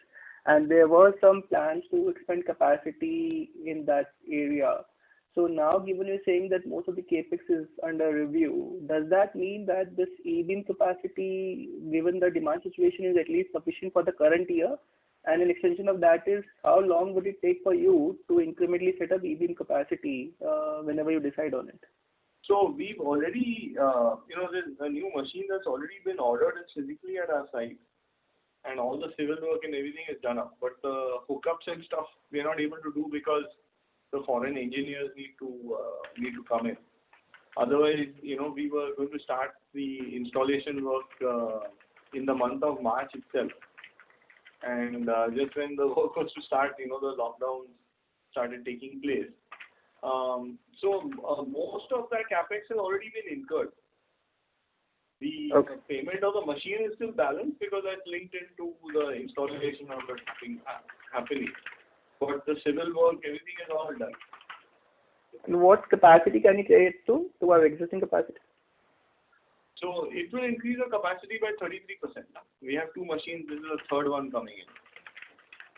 And there were some plans to expand capacity in that area. So now, given you're saying that most of the capex is under review, does that mean that this E-beam capacity, given the demand situation, is at least sufficient for the current year? And an extension of that is, how long would it take for you to incrementally set up E-beam capacity whenever you decide on it? So we've already, there's a new machine that's already been ordered. It's physically at our site, and all the civil work and everything is done up. But the hookups and stuff we're not able to do because the foreign engineers need to come in. Otherwise, we were going to start the installation work in the month of March itself. And just when the work was to start, the lockdowns started taking place. So most of that capex has already been incurred. The payment of the machine is still balanced because that's linked into the installation of the thing happening. But the civil work, everything is all done. And what capacity can it add to our existing capacity? So it will increase the capacity by 33%. We have two machines. This is the third one coming in.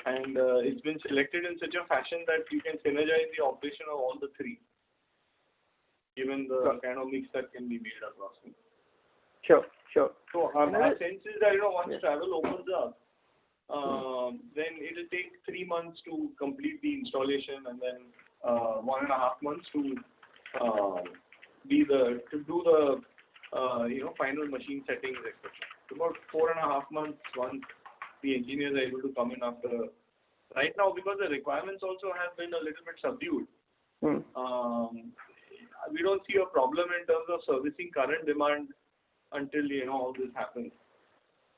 And it's been selected in such a fashion that you can synergize the operation of all the three, given the kind of mix that can be made across them. Sure. So our sense is that once travel opens up, then it will take 3 months to complete the installation, and then 1.5 months to do the final machine settings, etc. So about 4.5 months once the engineers are able to come in after. Right now, because the requirements also have been a little bit subdued, we don't see a problem in terms of servicing current demand until all this happens.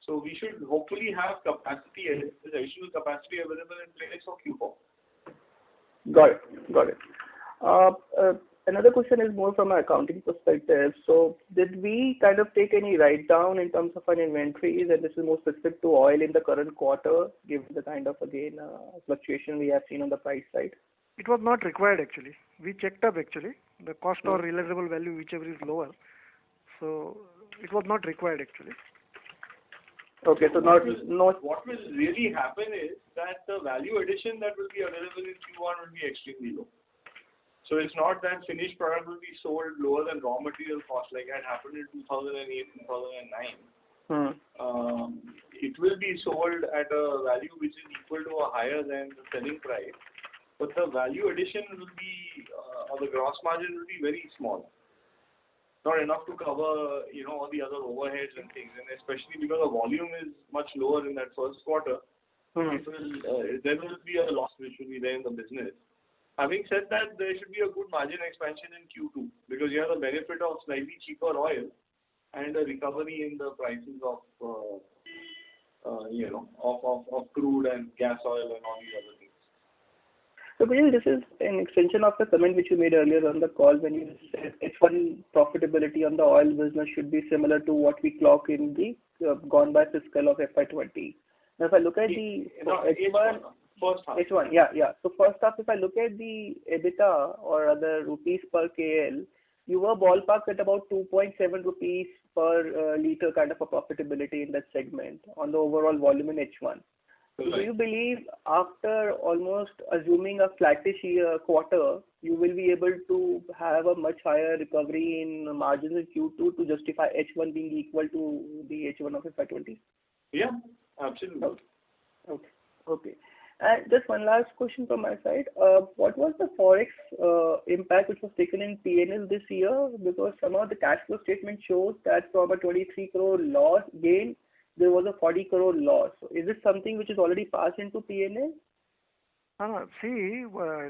So we should hopefully have additional capacity available in place for Q4. Got it. Another question is more from an accounting perspective. So did we kind of take any write down in terms of an inventory, and this is more specific to oil in the current quarter, given the kind of fluctuation we have seen on the price side? It was not required actually. We checked up actually the cost or realizable value, whichever is lower. So it was not required actually. Okay, so what will really happen is that the value addition that will be available in Q1 will be extremely low. So it's not that finished product will be sold lower than raw material cost like that happened in 2008, 2009. It will be sold at a value which is equal to or higher than the selling price, but the value addition will be, or the gross margin will be very small. Not enough to cover, all the other overheads and things, and especially because the volume is much lower in that first quarter, there will be a loss which will be there in the business. Having said that, there should be a good margin expansion in Q2 because you have the benefit of slightly cheaper oil and a recovery in the prices of crude and gas oil and all these other things. So, this is an extension of the comment which you made earlier on the call when you said H1 profitability on the oil business should be similar to what we clock in the gone by fiscal of FY20. Now, if I look at the H1, first half. H1, yeah. So first half, if I look at the EBITDA or other rupees per KL, you were ballpark at about 2.7 rupees per liter kind of a profitability in that segment on the overall volume in H1. So do you believe after almost assuming a flattish quarter, you will be able to have a much higher recovery in margins in Q2 to justify H1 being equal to the H1 of FY20? Yeah, absolutely. Okay. And just one last question from my side. What was the forex impact which was taken in P&L this year? Because somehow the cash flow statement shows that from a 23 crore loss gain, there was a 40 crore loss. So is it something which is already passed into P&L? See,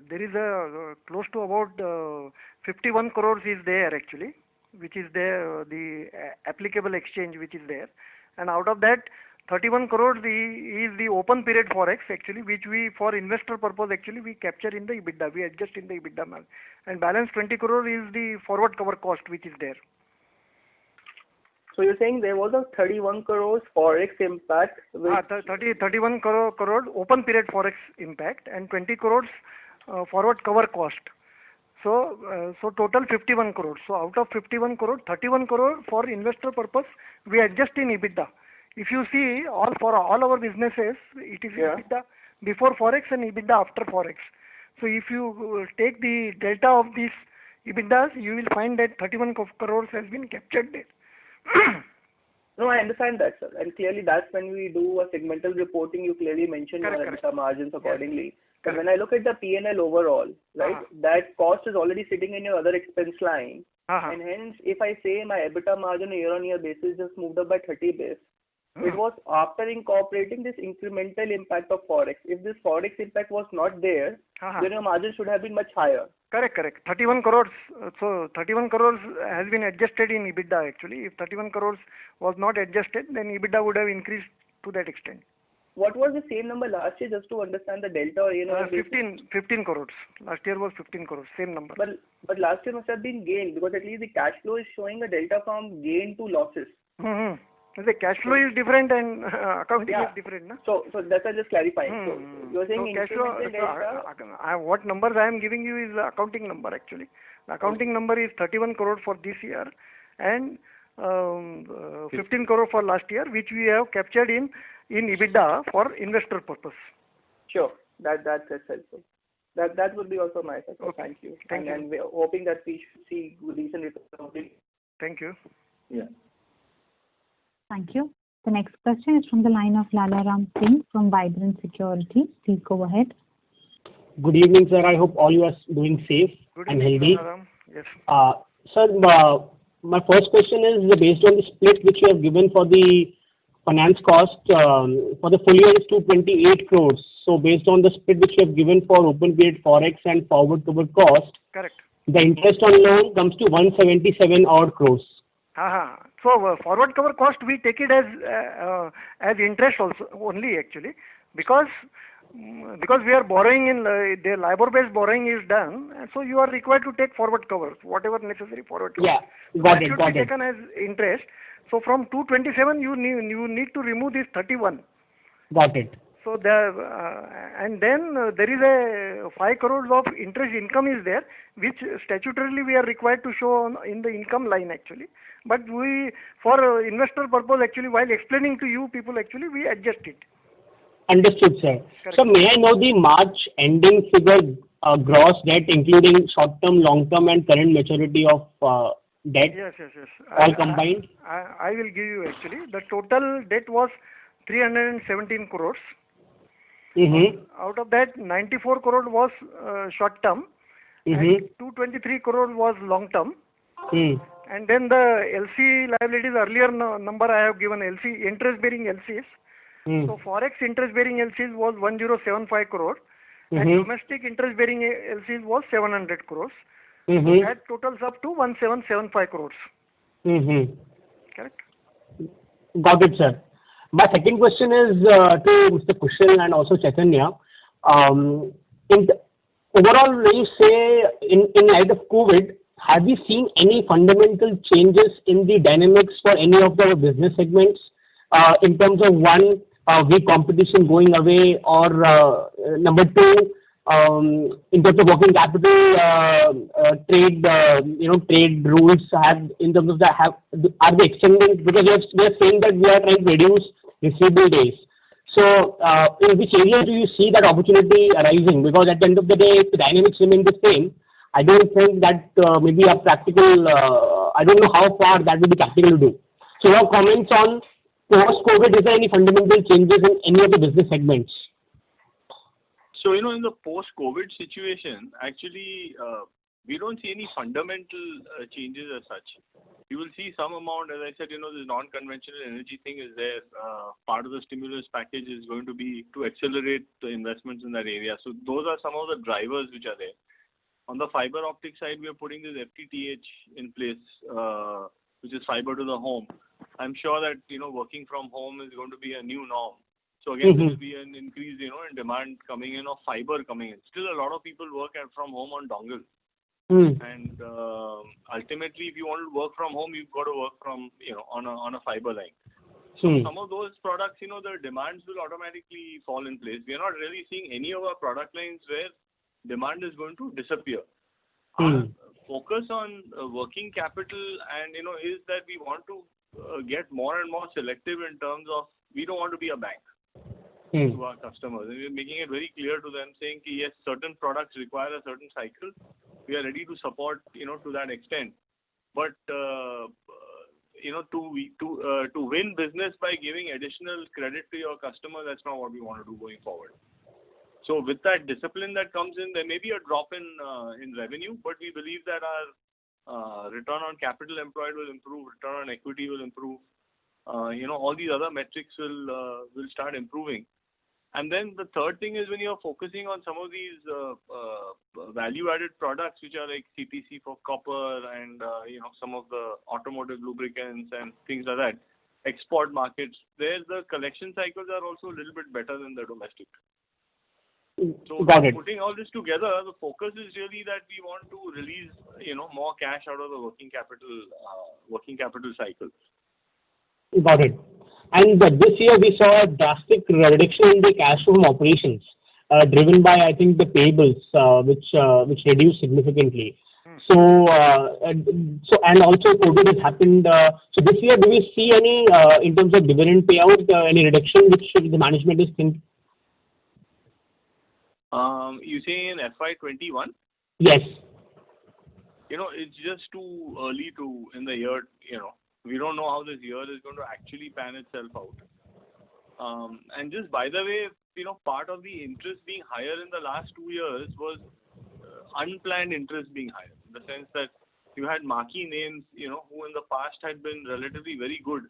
there is a close to about 51 crores is there actually, which is there, the applicable exchange which is there. And out of that, 31 crores is the open period forex actually, which we, for investor purpose actually, we capture in the EBITDA. We adjust in the EBITDA. And balance 20 crore is the forward cover cost which is there. So you're saying there was a 31 crores forex impact? 31 crore open period forex impact and 20 crores forward cover cost. So total 51 crores. So out of 51 crore, 31 crore for investor purpose, we adjust in EBITDA. If you see for all our businesses, it is EBITDA before forex and EBITDA after forex. So if you take the delta of these EBITDAs, you will find that 31 crores has been captured there. No, I understand that, sir. And clearly that's when we do a segmental reporting, you clearly mention your EBITDA margins accordingly. But when I look at the P&L overall, right, that cost is already sitting in your other expense line. And hence, if I say my EBITDA margin on a year-on-year basis just moved up by 30 basis, it was after incorporating this incremental impact of forex. If this forex impact was not there, then your margin should have been much higher. Correct. 31 crores. So 31 crores has been adjusted in EBITDA actually. If 31 crores was not adjusted, then EBITDA would have increased to that extent. What was the same number last year, just to understand the delta? Or, 15 crores. Last year was 15 crores, same number. But last year must have been gain, because at least the cash flow is showing a delta from gain to losses. The cash flow is different and accounting is different. No? So that's just clarifying. So you're saying cash flow, what numbers I am giving you is the accounting number actually. The accounting number is 31 crore for this year and 15 crore for last year, which we have captured in EBITDA for investor purpose. Sure, that's helpful. That would be also my side. Okay. Thank you. And we are hoping that we should see decent returns. Thank you. Yeah. Thank you. The next question is from the line of Lalaram Singh from Vibrant Securities. Please go ahead. Good evening, sir. I hope all you are doing safe and healthy. Yes. Sir, my first question is based on the split which you have given for the finance cost for the full year is 228 crores. So based on the split which you have given for open period forex and forward cover cost, correct, the interest on loan comes to 177 odd crores. So forward cover cost we take it as interest also only actually, because we are borrowing in the LIBOR based borrowing is done, so you are required to take forward cover, whatever necessary forward cover. Yeah, got it. Should be taken as interest. So from 227 you need to remove this 31. Got it. So and then there is a 5 crores of interest income is there, which statutorily we are required to show in the income line actually. But we, for investor purpose actually, while explaining to you people actually, we adjust it. Understood, sir. Correct. So may I know the March ending figure, gross debt, including short-term, long-term, and current maturity of debt? Yes. All combined? I will give you actually. The total debt was 317 crores. Out of that, 94 crore was short-term, and 223 crore was long-term. And then the LC liabilities, earlier number I have given LC, interest-bearing LCs. So forex interest-bearing LCs was 1075 crore and domestic interest-bearing LCs was 700 crores. So that totals up to 1775 crores. Correct? Got it, sir. My second question is to Mr. Kushal and also Chaitanya. Overall, when you say in light of COVID, have you seen any fundamental changes in the dynamics for any of the business segments in terms of one, weak competition going away, or number two, in terms of working capital, trade rules have in terms of the are they extending, because we are saying that we are trying to reduce receivable days. So in which area do you see that opportunity arising? Because at the end of the day, if the dynamics remain the same, I don't think that maybe a practical, I don't know how far that will be practical to do. So your comments on post-COVID, is there any fundamental changes in any of the business segments? So, in the post-COVID situation, actually, we don't see any fundamental changes as such. You will see some amount, as I said, this non-conventional energy thing is there. Part of the stimulus package is going to be to accelerate the investments in that area. So those are some of the drivers which are there. On the fiber optic side, we are putting this FTTH in place, which is fiber to the home. I'm sure that, working from home is going to be a new norm. So again, there will be an increase, in demand coming in of fiber coming in. Still, a lot of people work from home on dongle. And ultimately, if you want to work from home, you've got to work from, on a fiber line. So some of those products, the demands will automatically fall in place. We are not really seeing any of our product lines where demand is going to disappear. Our focus on working capital and, is that we want to get more and more selective in terms of, we don't want to be a bank to our customers. And we're making it very clear to them, saying, yes, certain products require a certain cycle. We are ready to support, to that extent. But, to win business by giving additional credit to your customer, that's not what we want to do going forward. So with that discipline that comes in, there may be a drop in revenue, but we believe that our return on capital employed will improve, return on equity will improve. All these other metrics will start improving. And then the third thing is when you're focusing on some of these value-added products, which are like CTC for copper and, some of the automotive lubricants and things like that, export markets, there the collection cycles are also a little bit better than the domestic. So putting all this together, the focus is really that we want to release, more cash out of the working capital cycle. Got it. And this year we saw a drastic reduction in the cash from operations, driven by, I think, the payables, which reduced significantly. So and also COVID has happened. So this year, do we see any, in terms of dividend payout, any reduction which the management is thinking? You say in FY21? Yes. It's just too early in the year, we don't know how this year is going to actually pan itself out. And just by the way, part of the interest being higher in the last 2 years was unplanned interest being higher. In the sense that you had marquee names, who in the past had been relatively very good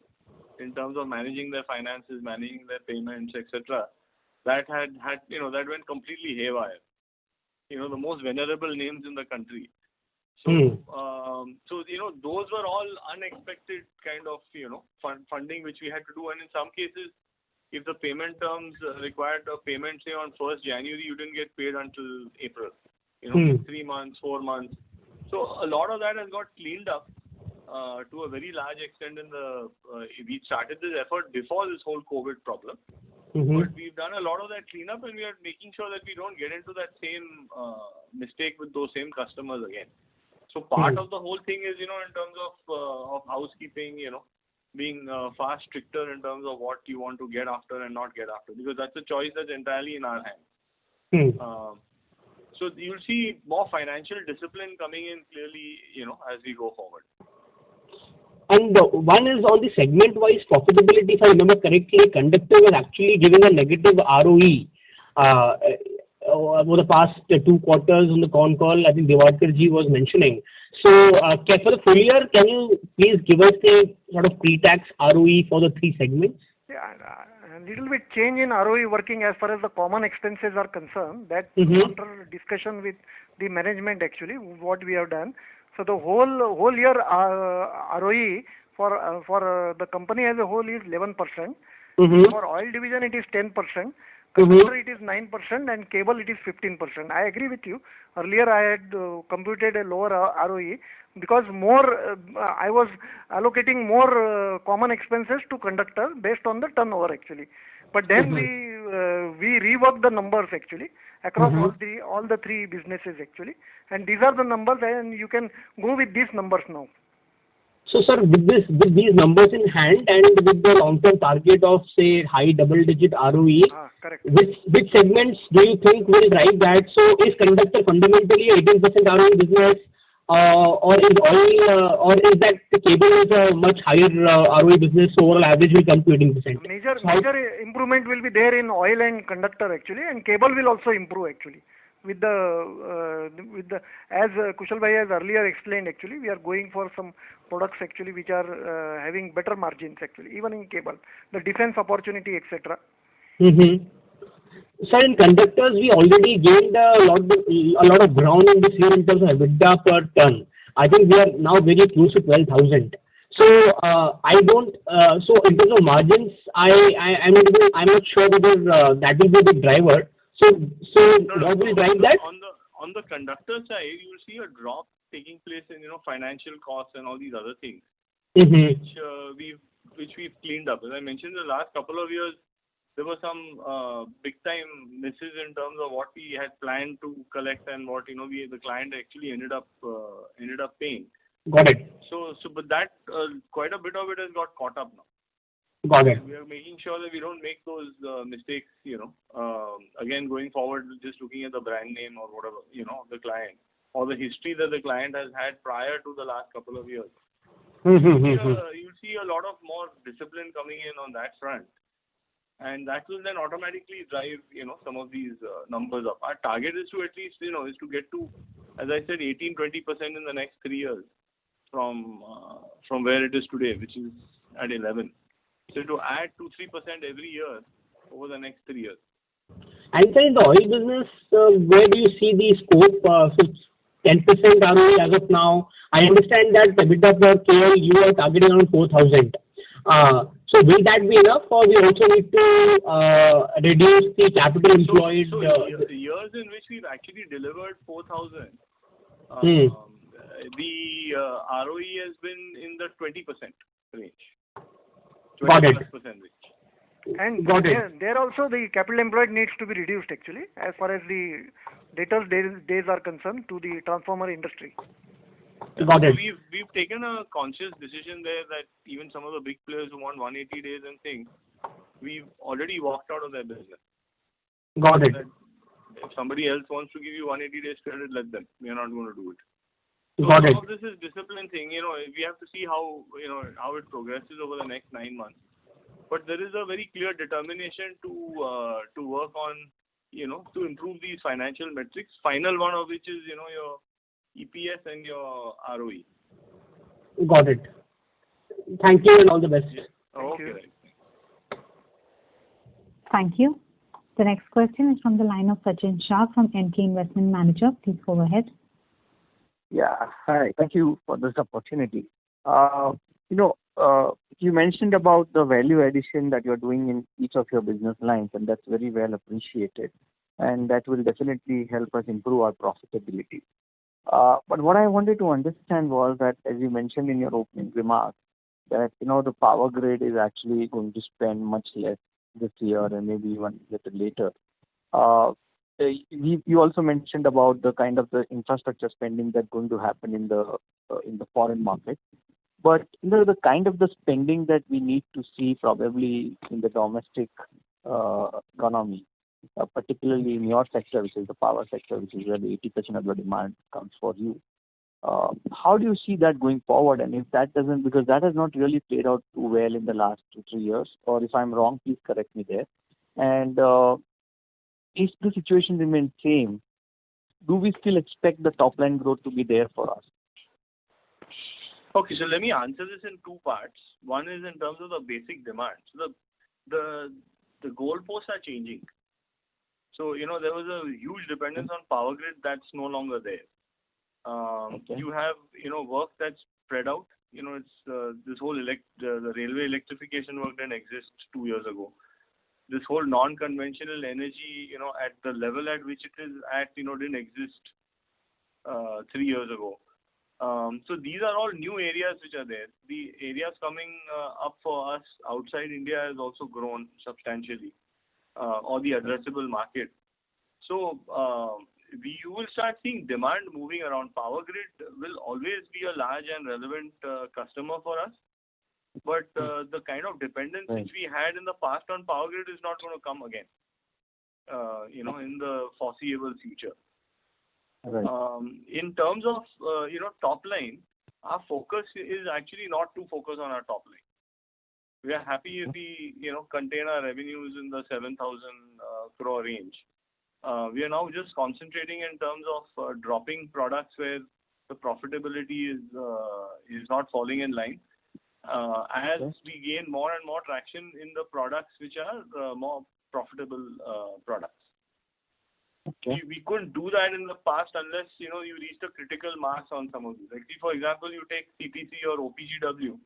in terms of managing their finances, managing their payments, etc. That that went completely haywire. The most venerable names in the country. So, those were all unexpected kind of, funding which we had to do. And in some cases, if the payment terms required a payment, say on 1st January, you didn't get paid until April. 3 months, 4 months. So a lot of that has got cleaned up to a very large extent we started this effort before this whole COVID problem. But we've done a lot of that cleanup and we are making sure that we don't get into that same mistake with those same customers again. So part of the whole thing is, in terms of housekeeping, being far stricter in terms of what you want to get after and not get after, because that's a choice that's entirely in our hands. So you'll see more financial discipline coming in clearly, as we go forward. And one is on the segment-wise profitability. If I remember correctly, conductor was actually giving a negative ROE over the past 2 quarters on the con call. I think Diwakar ji was mentioning. So for the full year, can you please give us a sort of pre-tax ROE for the 3 segments? Yeah, a little bit change in ROE working as far as the common expenses are concerned. That after discussion with the management, actually, what we have done. So the whole year ROE for the company as a whole is 11%. For oil division, it is 10%. Conductor, it is 9%, and cable, it is 15%. I agree with you. Earlier, I had computed a lower ROE because I was allocating more common expenses to conductor based on the turnover actually. But then we reworked the numbers actually across all the 3 businesses actually, and these are the numbers, and you can go with these numbers now. So, sir, with these numbers in hand and with the long-term target of, say, high double-digit ROE, which segments do you think will drive that? So, is conductor fundamentally 18% ROE business, or is oil, or is that the cable is a much higher ROE business, so overall average will come to 18%? Major improvement will be there in oil and conductor actually, and cable will also improve actually. With the as Kushal Bhai has earlier explained, actually we are going for some products actually which are having better margins actually, even in cable, the defense opportunity, etc. Mm-hmm. So in conductors, we already gained a lot of ground in this year in terms of EBITDA per ton. I think we are now very close to 12,000. So I don't. So in terms of margins, I'm not sure whether that will be the driver. So what will drive that? On the conductor side, you will see a drop taking place in financial costs and all these other things, Mm-hmm. which we've cleaned up. As I mentioned, the last couple of years there were some big time misses in terms of what we had planned to collect and what the client actually ended up paying. Got it. But that quite a bit of it has got caught up now. Got it. We are making sure that we don't make those mistakes, again going forward, just looking at the brand name or whatever, the client or the history that the client has had prior to the last couple of years. You'll see a lot of more discipline coming in on that front, and that will then automatically drive, some of these numbers up. Our target is to at least, is to get to, as I said, 18-20% in the next 3 years from where it is today, which is at 11. So to add 2-3% every year over the next 3 years. And so in the oil business, where do you see the scope? So 10% ROE as of now. I understand that EBITDA per KL you are targeting around 4,000. So will that be enough, or we also need to reduce the capital employed? So the years in which we've actually delivered 4,000, the ROE has been in the 20% range. Got it. And Got it. there also the capital employed needs to be reduced actually, as far as the debtors days are concerned to the transformer industry. Got it. So we've taken a conscious decision there that even some of the big players who want 180 days and things, we've already walked out of their business. Got it. If somebody else wants to give you 180 days credit, let them. We are not going to do it. So Got it. all this is discipline thing. We have to see how how it progresses over the next 9 months. But there is a very clear determination to work on, to improve these financial metrics. Final one of which is your EPS and your ROE. Got it. Thank you and all the best. Okay. Thank you. The next question is from the line of Sachin Shah from MK Investment Manager. Please go ahead. Yeah. Hi. Thank you for this opportunity. You mentioned about the value addition that you're doing in each of your business lines, and that's very well appreciated. And that will definitely help us improve our profitability. But what I wanted to understand was that, as you mentioned in your opening remarks, that the power grid is actually going to spend much less this year and maybe even a little later. You also mentioned about the kind of the infrastructure spending that's going to happen in the foreign market. But the kind of the spending that we need to see probably in the domestic economy, particularly in your sector, which is the power sector, which is where the 80% of the demand comes for you. How do you see that going forward? And if that doesn't, because that has not really played out too well in the last 2-3 years, or if I'm wrong, please correct me there. And if the situation remains same, do we still expect the top line growth to be there for us? Okay, so let me answer this in 2 parts. One is in terms of the basic demand. So the goalposts are changing. So there was a huge dependence on power grid that's no longer there. Okay. You have work that's spread out. It's this whole the railway electrification work didn't exist 2 years ago. This whole non-conventional energy, at the level at which it is at, didn't exist 3 years ago. So these are all new areas which are there. The areas coming up for us outside India has also grown substantially, or the addressable market. So you will start seeing demand moving around. Power grid will always be a large and relevant customer for us. But the kind of dependence which we had in the past on power grid is not going to come again, in the foreseeable future. Right. In terms of top line, our focus is actually not to focus on our top line. We are happy if we contain our revenues in the 7,000 crore range. We are now just concentrating in terms of dropping products where the profitability is not falling in line. As we gain more and more traction in the products which are more profitable products. Okay. We couldn't do that in the past unless you reached a critical mass on some of these. Like, for example, you take CTC or OPGW.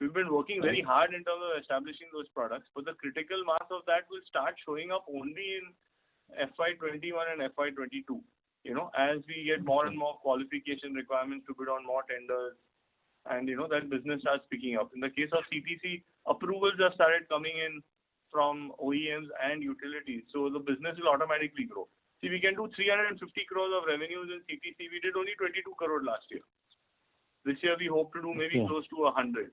We've been working very hard in terms of establishing those products, but the critical mass of that will start showing up only in FY21 and FY22. As we get more and more qualification requirements to bid on more tenders, and that business starts picking up. In the case of CTC, approvals have started coming in from OEMs and utilities, so the business will automatically grow. See, we can do 350 crores of revenues in CTC. We did only 22 crore last year. This year we hope to do maybe close to 100.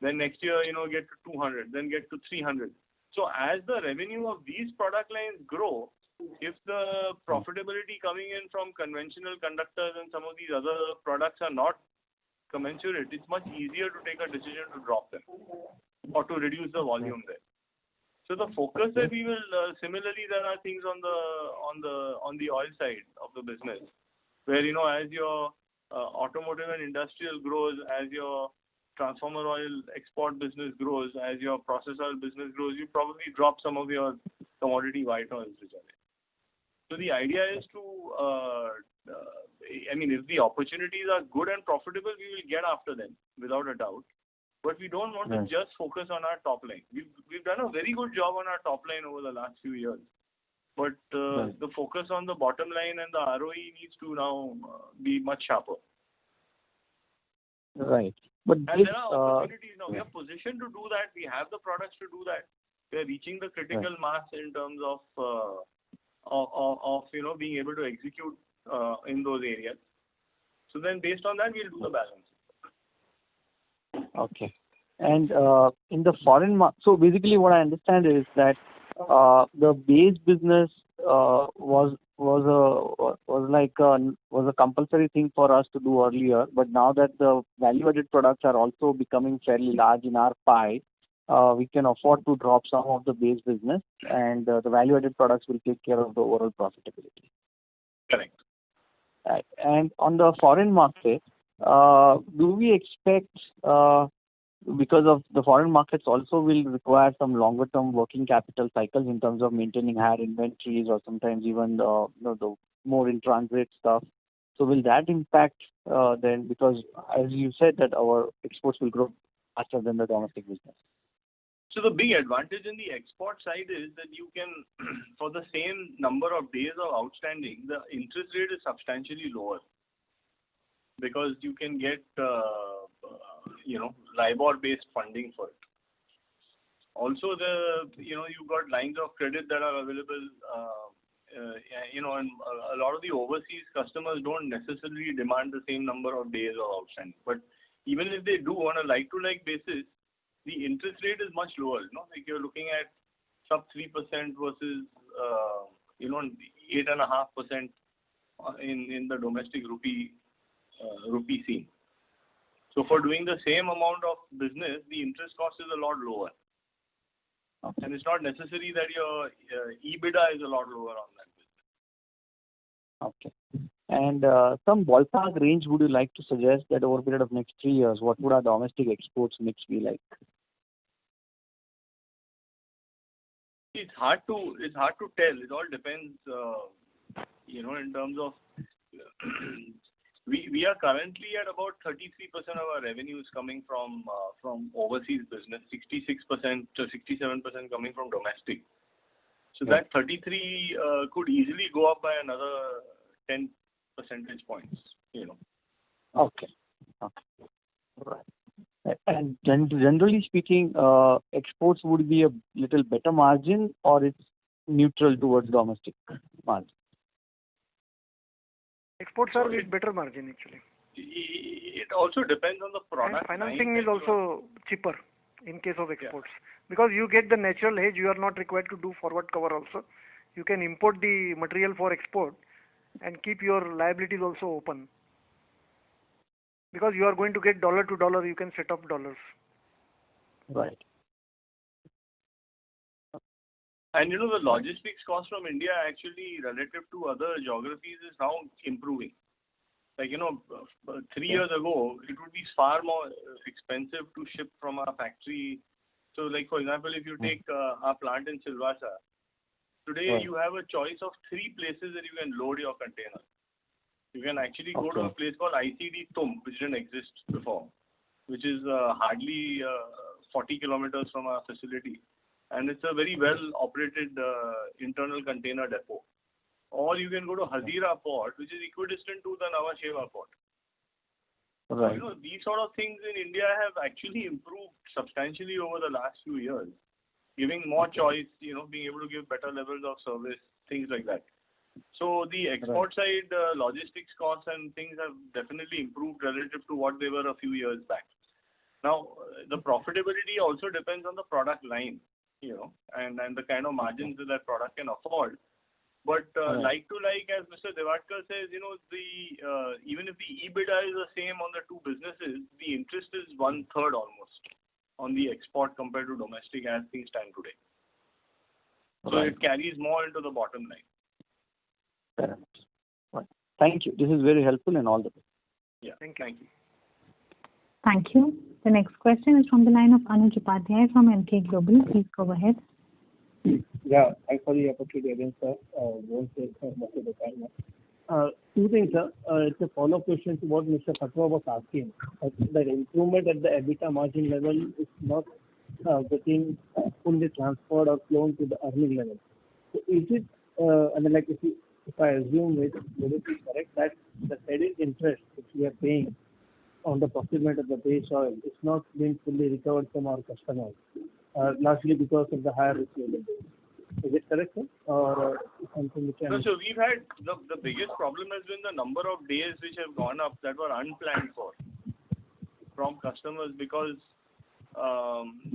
Then next year, get to 200, then get to 300. So as the revenue of these product lines grow, if the profitability coming in from conventional conductors and some of these other products are not commensurate, it's much easier to take a decision to drop them or to reduce the volume there. So the focus that we will similarly, there are things on the oil side of the business where as your automotive and industrial grows, as your transformer oil export business grows, as your process oil business grows, you probably drop some of your commodity white oils which are there. So the idea is to, if the opportunities are good and profitable, we will get after them without a doubt. But we don't want to just focus on our top line. We've done a very good job on our top line over the last few years. But the focus on the bottom line and the ROE needs to now be much sharper. Right. But and there are opportunities now. We are positioned to do that. We have the products to do that. We are reaching the critical mass in terms of being able to execute in those areas. So then based on that, we'll do the balance. Okay. And in the foreign market, so basically what I understand is that the base business was a compulsory thing for us to do earlier, but now that the value-added products are also becoming fairly large in our pie, we can afford to drop some of the base business, and the value-added products will take care of the overall profitability. Correct. Right. And on the foreign market, do we expect, because of the foreign markets also will require some longer term working capital cycles in terms of maintaining higher inventories or sometimes even the more in transit stuff. So will that impact then, because as you said that our exports will grow faster than the domestic business? So the big advantage in the export side is that you can, for the same number of days of outstanding, the interest rate is substantially lower because you can get, LIBOR-based funding for it. Also, you've got lines of credit that are available, and a lot of the overseas customers don't necessarily demand the same number of days of outstanding. But even if they do on a like-to-like basis, the interest rate is much lower. Like you're looking at sub 3% versus 8.5% in the domestic rupee scene. So for doing the same amount of business, the interest cost is a lot lower. Okay. And it's not necessary that your EBITDA is a lot lower on that business. Okay. And some ballpark range would you like to suggest that over a period of next 3 years, what would our domestic exports mix be like? It's hard to tell. It all depends, in terms of we are currently at about 33% of our revenues coming from overseas business, 66% to 67% coming from domestic. So that 33 could easily go up by another 10 percentage points. Okay. Right. And generally speaking, exports would be a little better margin, or it's neutral towards domestic margin? Exports are with better margin actually. It also depends on the product. And financing is also cheaper in case of exports because you get the natural hedge. You are not required to do forward cover also. You can import the material for export and keep your liabilities also open. Because you are going to get dollar to dollar, you can set up dollars. Right. And the logistics cost from India actually relative to other geographies is now improving. Like, 3 years ago, it would be far more expensive to ship from our factory. So, like, for example, if you take our plant in Silvassa, today you have a choice of 3 places that you can load your container. You can actually go to a place called ICD Tum, which didn't exist before, which is hardly 40 kilometers from our facility. And it's a very well-operated internal container depot. Or you can go to Hazira port, which is equidistant to the Nhava Sheva port. Right. So, these sort of things in India have actually improved substantially over the last few years, giving more choice, being able to give better levels of service, things like that. So the export side logistics costs and things have definitely improved relative to what they were a few years back. Now, the profitability also depends on the product line, and the kind of margins that product can afford. But like to like, as Mr. Devadkar says, even if the EBITDA is the same on the two businesses, the interest is 1/3 almost on the export compared to domestic as things stand today. So it carries more into the bottom line. Correct. Right. Thank you. This is very helpful and all the best. Yeah. Thank you. Thank you. The next question is from the line of Anuj Upadhyay from Emkay Global. Please go ahead. Yeah, thanks for the opportunity again, sir. Won't take much of the time. Two things, sir. It's a follow-up question to what Mr. Khatwa was asking. The improvement at the EBITDA margin level is not getting fully transferred or flown to the earning level. So is it, if I assume it, would it be correct that the credit interest which we are paying on the procurement of the base oil is not being fully recovered from our customers, largely because of the higher risk level? Is it correct, sir? Or something which No, so we've had the biggest problem has been the number of days which have gone up that were unplanned for from customers because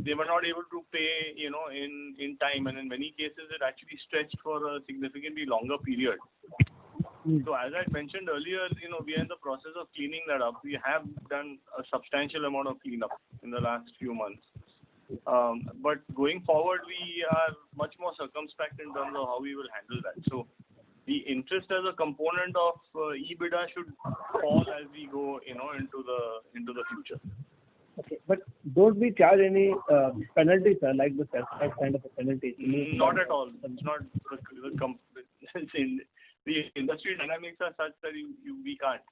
they were not able to pay, in time, and in many cases it actually stretched for a significantly longer period. So as I mentioned earlier, we are in the process of cleaning that up. We have done a substantial amount of cleanup in the last few months. But going forward, we are much more circumspect in terms of how we will handle that. So the interest as a component of EBITDA should fall as we go, into the future. Okay, but don't we charge any penalties, sir, like the certified kind of a penalty? Not at all. It's not the industry dynamics are such that we can't.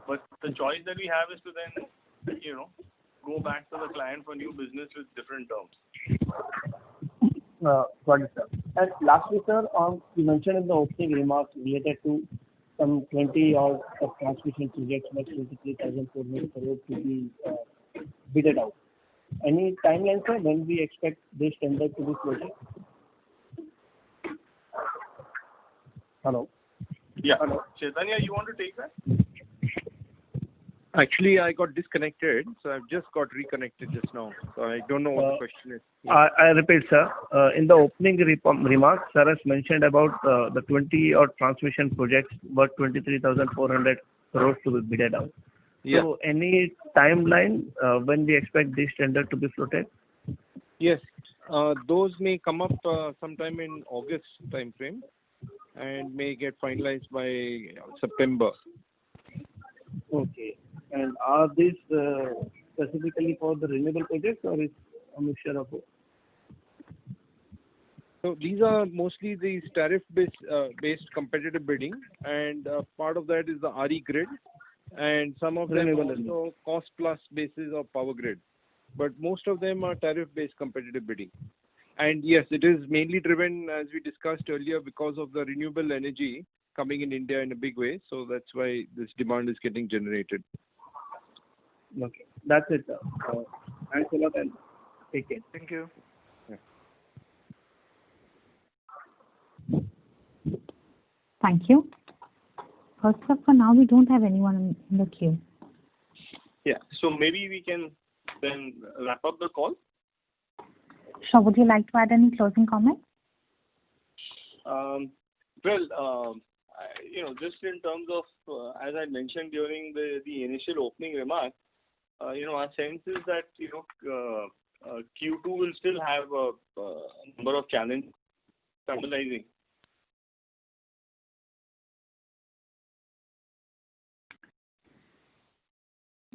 But the choice that we have is to then, go back to the client for new business with different terms. Got it, sir. And lastly, sir, you mentioned in the opening remarks related to some 20 of transmission projects, like 23,400 crore to be bidded out. Any timeline, sir, when we expect this tender to be floated? Hello? Yeah. Hello. Chaitanya, you want to take that? Actually, I got disconnected, so I've just got reconnected just now. So I don't know what the question is. I repeat, sir. In the opening remarks, sir has mentioned about the 20 odd transmission projects worth 23,400 crores to be bidded out. Yeah. So any timeline when we expect this tender to be floated? Yes. Those may come up sometime in August time frame and may get finalized by September. Okay. And are these specifically for the renewable projects or is a mixture of both? So these are mostly these tariff-based competitive bidding, and part of that is the RE grid, and some of them are also cost-plus basis of power grid. But most of them are tariff-based competitive bidding. And yes, it is mainly driven, as we discussed earlier, because of the renewable energy coming in India in a big way. So that's why this demand is getting generated. Okay. That's it, sir. Thanks a lot and take care. Thank you. Thank you. First up, for now, we don't have anyone in the queue. Yeah. So maybe we can then wrap up the call. Sure. Would you like to add any closing comments? Well, just in terms of, as I mentioned during the initial opening remarks, our sense is that, Q2 will still have a number of challenges stabilizing.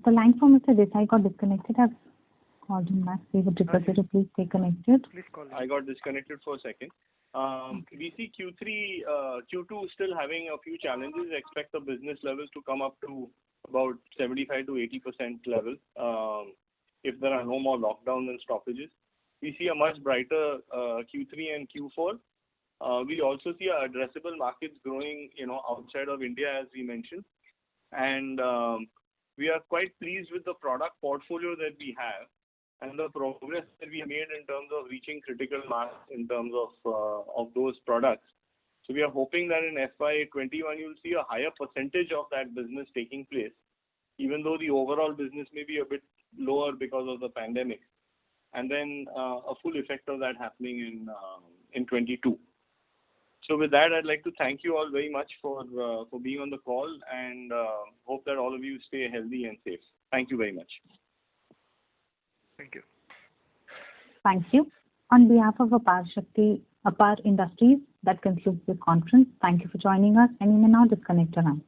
The line from Mr. Desai got disconnected. I've called him back. We would request you to please stay connected. Please call him. I got disconnected for a second. We see Q2 still having a few challenges. Expect the business levels to come up to about 75 to 80% level if there are no more lockdowns and stoppages. We see a much brighter Q3 and Q4. We also see our addressable markets growing, outside of India, as we mentioned, and we are quite pleased with the product portfolio that we have and the progress that we made in terms of reaching critical mass in terms of those products. So we are hoping that in FY21 you'll see a higher percentage of that business taking place, even though the overall business may be a bit lower because of the pandemic, and then a full effect of that happening in 22. So with that, I'd like to thank you all very much for being on the call, and hope that all of you stay healthy and safe. Thank you very much. Thank you. Thank you. On behalf of Apar Industries, that concludes the conference. Thank you for joining us, and you may now disconnect your line.